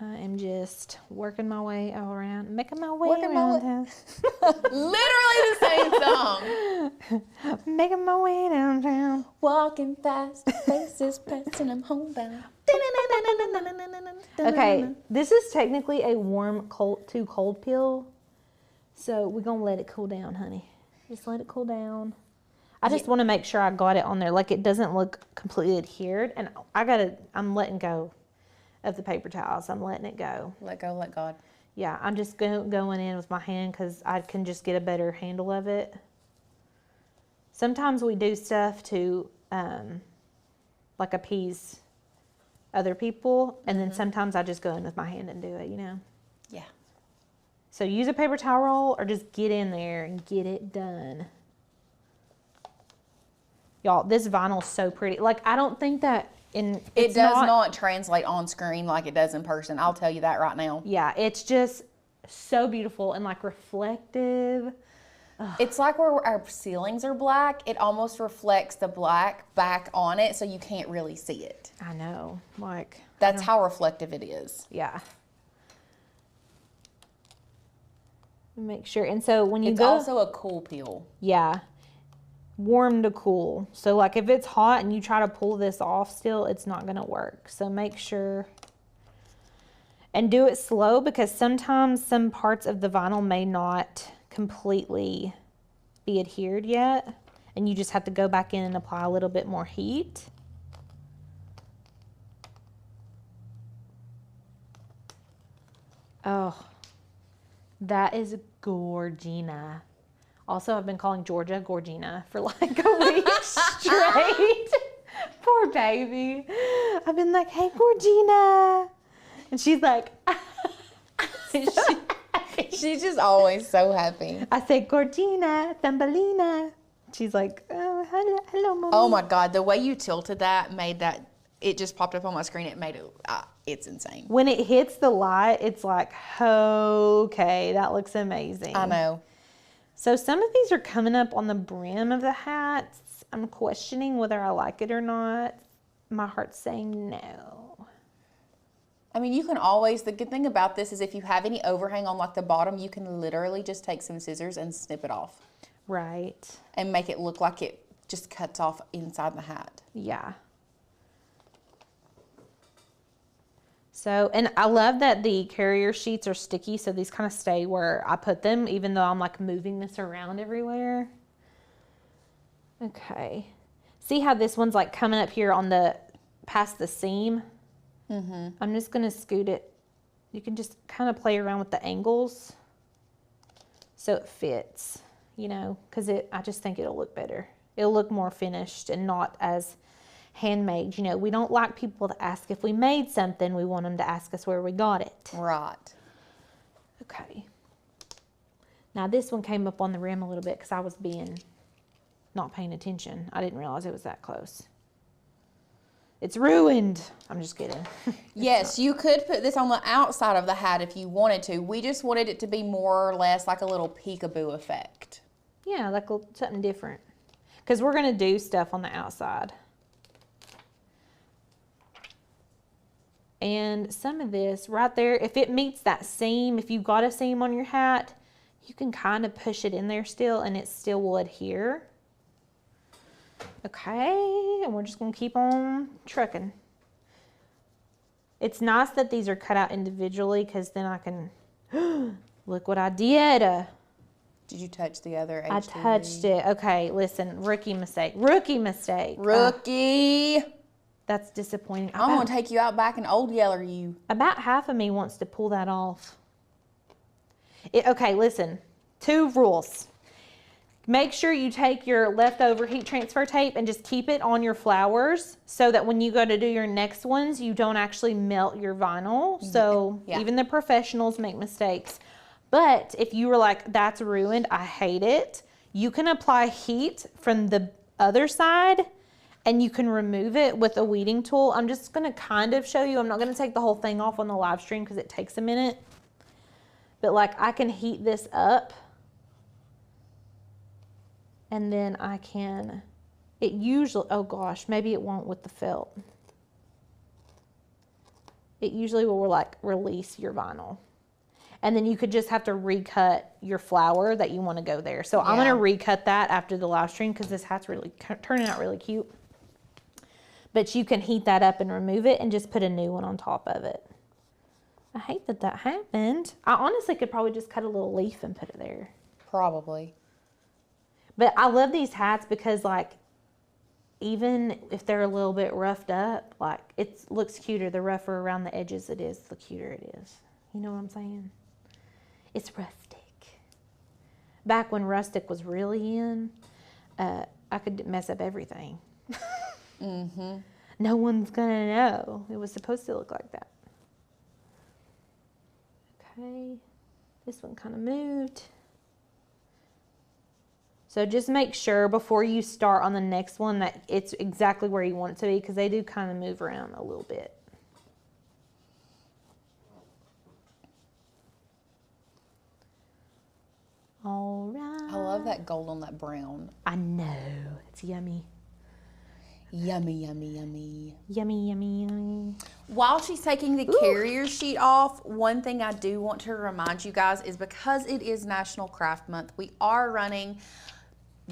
I am just working my way all around, making my way around town. Literally the same song. Making my way downtown. Walking fast, faces pressing, I'm homebound. Okay, this is technically a warm, too cold pill. So we're going to let it cool down, honey. Just let it cool down. I just want to make sure I got it on there. Like, it doesn't look completely adhered. And I'm letting go of the paper towels. I'm letting it go. Let go, let God. Yeah, I'm just going in with my hand because I can just get a better handle of it. Sometimes we do stuff to like appease other people, and then sometimes I just go in with my hand and do it, you know? Yeah. So use a paper towel roll or just get in there and get it done. Y'all, this vinyl's so pretty. Like, I don't think that it does not translate on screen like it does in person. I'll tell you that right now. Yeah, it's just so beautiful and like reflective. Ugh. It's like where our ceilings are black, it almost reflects the black back on it so you can't really see it. I know. Like, that's how reflective it is. Yeah. Make sure. And so when you it's also a cool peel. Yeah. Warm to cool. So like if it's hot and you try to pull this off still, it's not going to work. So make sure and do it slow, because sometimes some parts of the vinyl may not completely be adhered yet, and you just have to go back in and apply a little bit more heat. Oh, that is Gorgina. Also, I've been calling Georgia Gorgina for like a week straight. Poor baby. I've been like, hey, Gorgina. And she's like, she's just always so happy. I say, Gorgina, Thumbelina. She's like, oh, hello, Mommy. Oh my God, the way you tilted that made that, it just popped up on my screen. It made it, it's insane. When it hits the light, it's like, okay, that looks amazing. I know. So some of these are coming up on the brim of the hats. I'm questioning whether I like it or not. My heart's saying no. I mean, you can always, the good thing about this is if you have any overhang on like the bottom, you can literally just take some scissors and snip it off. Right. And make it look like it just cuts off inside the hat. Yeah. So, and I love that the carrier sheets are sticky, so these kind of stay where I put them, even though I'm like moving this around everywhere. Okay. See how this one's like coming up here on the, past the seam? Mm-hmm. I'm just going to scoot it. You can just kind of play around with the angles so it fits, you know, because I just think it'll look better. It'll look more finished and not as handmade. You know, we don't like people to ask if we made something. We want them to ask us where we got it. Right. Okay. Now this one came up on the rim a little bit because I was not paying attention. I didn't realize it was that close. It's ruined. I'm just kidding. Yes, you could put this on the outside of the hat if you wanted to. We just wanted it to be more or less like a little peekaboo effect. Yeah, like something different. Because we're going to do stuff on the outside. And some of this right there, if it meets that seam, if you've got a seam on your hat, you can kind of push it in there still and it still will adhere. Okay, and we're just going to keep on trucking. It's nice that these are cut out individually because then I can, look what I did. Did you touch the other HTV? I touched it. Okay, listen, rookie mistake. Rookie mistake. Rookie. That's disappointing. I'm going to take you out back and old yeller you. About half of me wants to pull that off. Okay, listen. 2 rules. Make sure you take your leftover heat transfer tape and just keep it on your flowers so that when you go to do your next ones, you don't actually melt your vinyl. So even the professionals make mistakes. But if you were like, that's ruined, I hate it, you can apply heat from the other side and you can remove it with a weeding tool. I'm just going to kind of show you. I'm not going to take the whole thing off on the live stream because it takes a minute. But like I can heat this up. And then I can, it usually, oh gosh, maybe it won't with the felt. It usually will like release your vinyl. And then you could just have to recut your flower that you want to go there. So I'm going to recut that after the live stream because this hat's really turning out really cute. But you can heat that up and remove it and just put a new one on top of it. I hate that that happened. I honestly could probably just cut a little leaf and put it there. Probably. But I love these hats because like, even if they're a little bit roughed up, like it looks cuter. The rougher around the edges it is, the cuter it is. You know what I'm saying? It's rustic. Back when rustic was really in, I could mess up everything. Mm-hmm. No one's gonna know. It was supposed to look like that. Okay, this one kind of moved. So just make sure before you start on the next one that it's exactly where you want it to be, because they do kind of move around a little bit. All right. I love that gold on that brown. I know. It's yummy. Yummy, yummy, yummy. Yummy, yummy, yummy. While she's taking the carrier sheet off, one thing I do want to remind you guys is because it is National Craft Month, we are running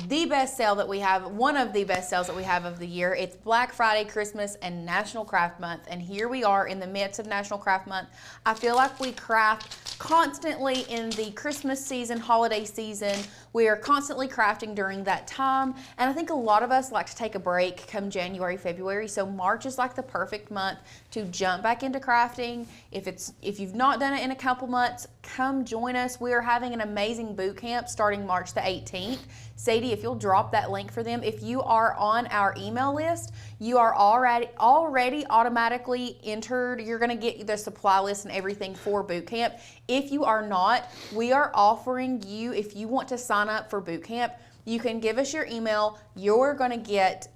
the best sale that we have, one of the best sales that we have of the year. It's Black Friday, Christmas, and National Craft Month. And here we are in the midst of National Craft Month. I feel like we craft constantly in the Christmas season, holiday season. We are constantly crafting during that time. And I think a lot of us like to take a break come January, February. So March is like the perfect month to jump back into crafting. If you've not done it in a couple months, come join us. We are having an amazing boot camp starting March the 18th. Sadie, if you'll drop that link for them. If you are on our email list, you are already automatically entered. You're going to get the supply list and everything for boot camp. If you are not, we are offering you, if you want to sign up for boot camp, you can give us your email. You're going to get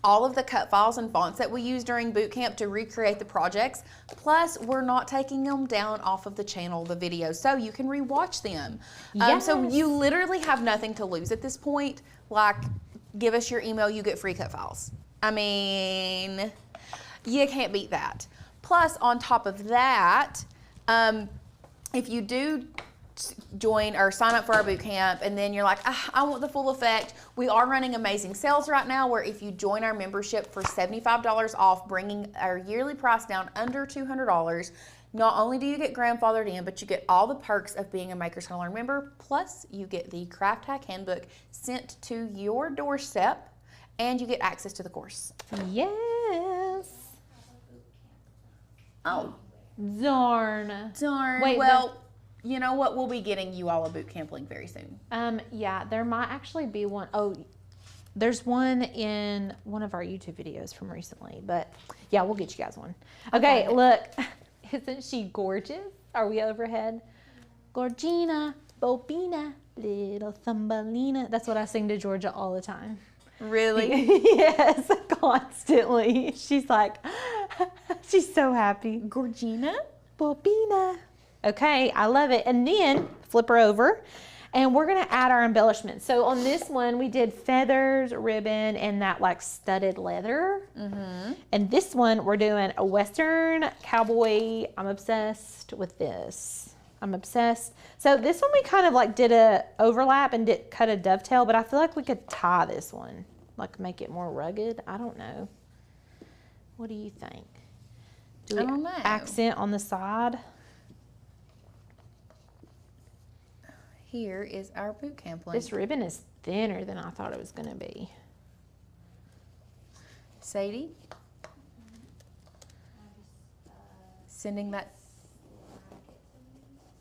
all of the cut files and fonts that we use during boot camp to recreate the projects. Plus, we're not taking them down off of the channel, the videos, so you can rewatch them. Yes. So you literally have nothing to lose at this point. Like, give us your email, you get free cut files. I mean, you can't beat that. Plus, on top of that, if you do join or sign up for our boot camp and then you're like, I want the full effect, we are running amazing sales right now where if you join our membership for $75 off, bringing our yearly price down under $200, not only do you get grandfathered in, but you get all the perks of being a Makers Gonna Learn member, plus you get the Craft Hack Handbook sent to your doorstep and you get access to the course. Yes. Oh. Darn. Wait, well, you know what? We'll be getting you all a boot camp link very soon. Yeah, there might actually be one. Oh, there's one in one of our YouTube videos from recently, but yeah, we'll get you guys one. Okay, look, isn't she gorgeous? Are we overhead? Gorgina, Bobina, little Thumbelina. That's what I sing to Georgia all the time. Really? Yes, constantly. She's like, she's so happy. Gorgina? Bobina. Okay, I love it. And then flip her over and we're gonna add our embellishments. So on this one, we did feathers, ribbon, and that like studded leather. Mm-hmm. And this one, we're doing a Western cowboy. I'm obsessed with this. I'm obsessed. So this one we kind of like did a overlap and cut a dovetail, but I feel like we could tie this one, like make it more rugged. I don't know. What do you think? Do we I don't know. Accent on the side? Here is our boot camp link. This ribbon is thinner than I thought it was going to be. Sadie? Sending that.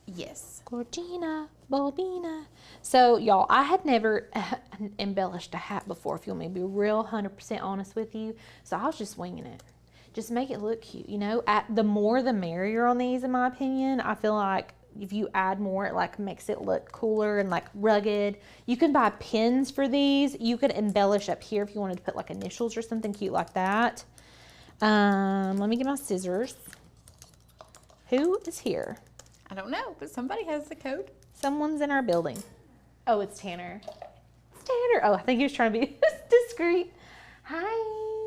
Yes. Gorgina, Bobina. So, y'all, I had never embellished a hat before, if you want me to be real 100% honest with you. So, I was just winging it. Just make it look cute, you know? The more the merrier on these, in my opinion. I feel like if you add more, it like makes it look cooler and like rugged. You can buy pins for these. You could embellish up here if you wanted to put like initials or something cute like that. Let me get my scissors. Who is here? I don't know, but somebody has the code. Someone's in our building. Oh, it's Tanner. It's Tanner. Oh, I think he was trying to be discreet. Hi.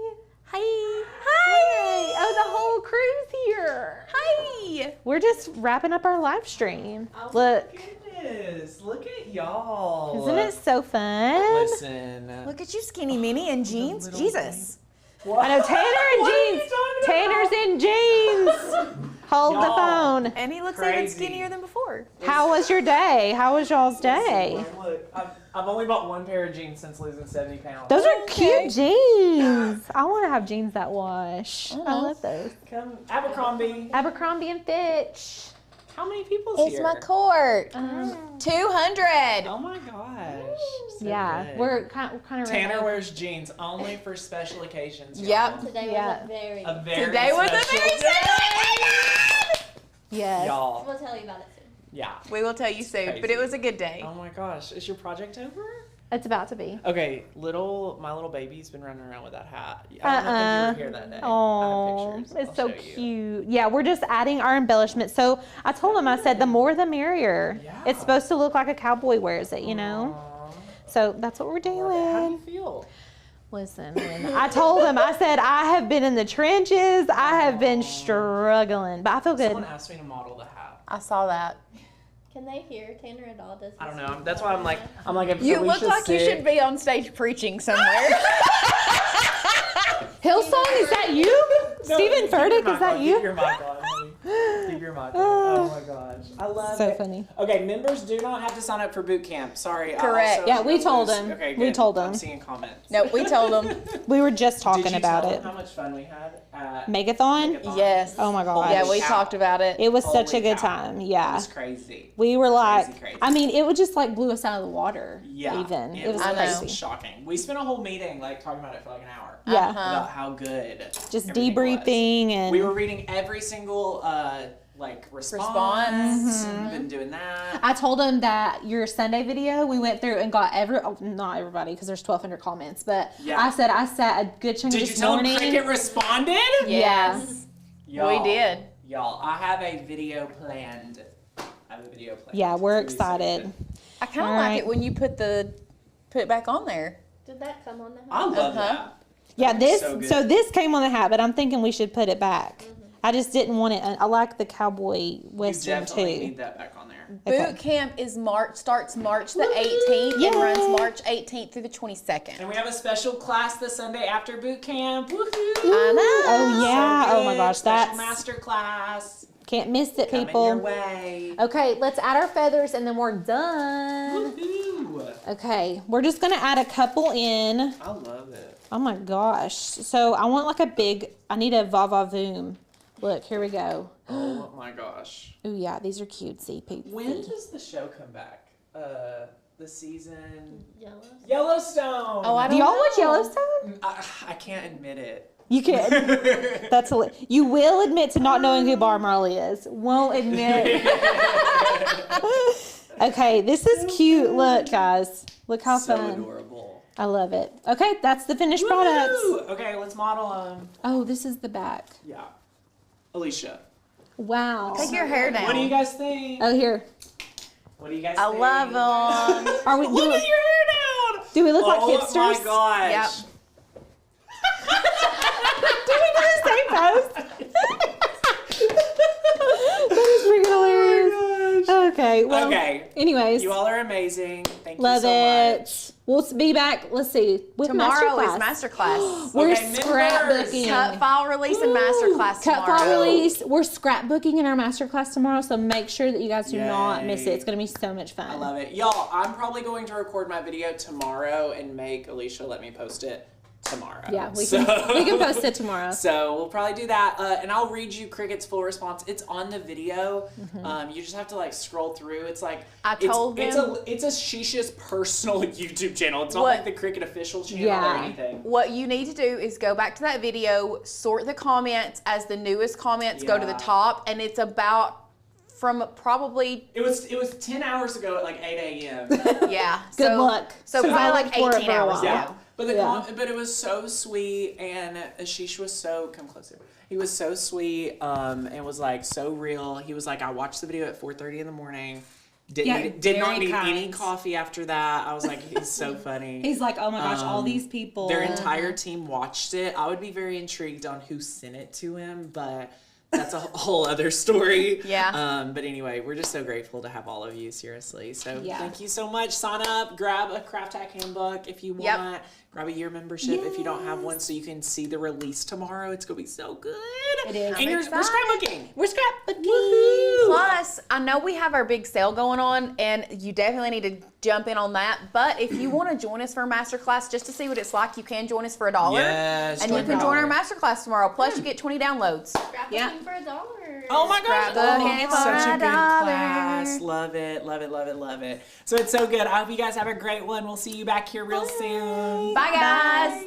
Hi. Hi. Oh, the whole crew's here. Hi. We're just wrapping up our live stream. Oh, Look. My goodness. Look at y'all. Isn't it so fun? Listen. Look at you, skinny mini in jeans. Jesus. What? I know, Tanner in jeans. Tanner's in jeans. Hold the phone. And he looks Crazy. even skinnier than before. How was your day? How was y'all's day? Look, I've only bought one pair of jeans since losing 70 pounds. Those are cute jeans. I want to have jeans that wash. I love those. Come, Abercrombie. Abercrombie and Fitch. How many people's here? It's my court. 200. Oh my gosh. So Yeah, good. we're kind of Tanner wears jeans only for special occasions. y'all. Yep. Today Yeah. was a very. A very Today was a special very day. special. Yes. Y'all. We'll tell you about it soon. Yeah. We will tell you soon, Crazy. but it was a good day. Oh my gosh, is your project over? It's about to be. Okay, my little baby's been running around with that hat. I don't think you were here that day. Oh, I have pictures. it's I'll so show you. cute. Yeah, we're just adding our embellishments. So I told him, I said, the more the merrier. Yeah. It's supposed to look like a cowboy wears it, you know? Aw. So that's what we're doing. How do you feel? Listen, I told him, I said, I have been in the trenches. I have been struggling, but I feel good. Someone asked me to model the hat. I saw that. Can they hear Tanner at all? Does I don't know. That's why I'm like, if You look Alicia's like you sick- should be on stage preaching somewhere. Hillsong, is that you? No, Stephen keep Furtick, your is that mic on, you? Keep your mic on, honey. Keep your mic on. Oh my gosh. I love So it. funny. Okay, members do not have to sign up for boot camp. Sorry. I Correct. also- Yeah, we told him. Okay, We good. told I'm him. seeing comments. No, we told them. We were just Did talking you about tell it. them how much fun we had at Megathon? Megathon? Yes. Oh my gosh. Yeah, Holy we cow. talked about it. It was such a Holy good cow. time. It Yeah. was crazy. We were like, Crazy. I mean, it would just like blew us out of the water. Yeah. Even. It was I know. crazy. shocking. We spent a whole meeting like talking about it for like an hour. Yeah. About how good. Just everything debriefing was. and We were reading every single response. Mm-hmm. Been doing that. I told him that your Sunday video, we went through and got not everybody, because there's 1,200 comments, but Yeah. I said I sat a good chunk Did of you this tell them morning. Cricut responded? Yes. Y'all, We did. Y'all, I have a video planned. Yeah, we're It's gonna be so excited. good. I kind of All like right. it when you put it back on there. Did that come on the I house? love Uh-huh. that. Yeah, That this looks so good. this came on the hat, but I'm thinking we should put it back. I just didn't want it. I like the cowboy western You definitely too. need that back on there. Okay. Boot camp starts March the 18th and Yay. runs March 18th through the 22nd. And we have a special class the Sunday after boot camp. Woohoo! I know. Oh yeah! So Oh my good. gosh, Special that's master class. can't miss it, Coming people. your way. Okay, let's add our feathers and then we're done. Woohoo! Okay, we're just gonna add a couple in. I love it. Oh my gosh! So I want like a big. I need a va-va-voom. Look, here we go. Oh my gosh. Oh yeah, these are cutesy people. When does the show come back? The season. Yellow? Yellowstone. Oh, I Do don't y'all know. watch Yellowstone? I can't admit it. You can. That's you will admit to not knowing who Bar Marley is. Won't admit. Okay, this is cute. Look, guys. Look how So fun. adorable. I love it. Okay, that's the finished products. Woo! Okay, let's model them. Oh, this is the back. Yeah. Alicia, Wow. Take your hair down. what do you guys think? Oh, here. What do you guys I think? love them. Are we? Look at your hair down. Do we look like Oh hipsters? my gosh. Yep. Do we do the same pose? That is freaking hilarious. Okay. Well. Okay. Anyways. You all are amazing. Thank Love you so it. much. We'll be back. Let's see. With Tomorrow masterclass. is masterclass. We're Okay, members. scrapbooking. Cut file release and masterclass Cut tomorrow. file release. We're scrapbooking in our masterclass tomorrow, so make sure that you guys do not miss it. Yay. It's going to be so much fun. I love it. Y'all, I'm probably going to record my video tomorrow and make Alicia let me post it tomorrow. Yeah, we can post it tomorrow. So we'll probably do that, and I'll read you Cricut's full response. It's on the video. You just have to like scroll through. It's like I told it's them- a Shisha's personal YouTube channel. It's not What- like the Cricut official channel Yeah. or anything. What you need to do is go back to that video, sort the comments as the newest comments go to the Yeah. top, and it's about from probably It was 10 hours ago at like 8 a.m. yeah. Good luck. So Because I probably looked like for it 18 for a hours while. ago. Yeah. But Yeah. but it was so sweet, and Ashish was so come closer. He was so sweet, and was like so real. He was like, I watched the video at 4:30 in the morning. Did not very need any kind. coffee after that. I was like, he's so funny. He's like, oh my gosh, all these people. Their entire team watched it. I would be very intrigued on who sent it to him, but that's a whole other story. Yeah. But anyway, we're just so grateful to have all of you, seriously. So Yeah. thank you so much. Sign up, grab a Craft Hack handbook if you want. Yep. Grab a year membership if you don't have one, so you can see the release tomorrow. It's gonna be so good. It is. And we're scrapbooking. We're scrapbooking. Plus, I know we have our big sale going on, and you definitely need to jump in on that. But if you want to join us for a masterclass just to see what it's like, you can join us for $1. Yes, And you can join our masterclass tomorrow. Plus, you get 20 downloads. Yeah. Scrapbooking for $1. Oh my gosh, Scrapbooking it's for such a good $1. class. Love it, love it, love it, love it. So it's so good. I hope you guys have a great one. We'll see you back here real soon. Bye, guys.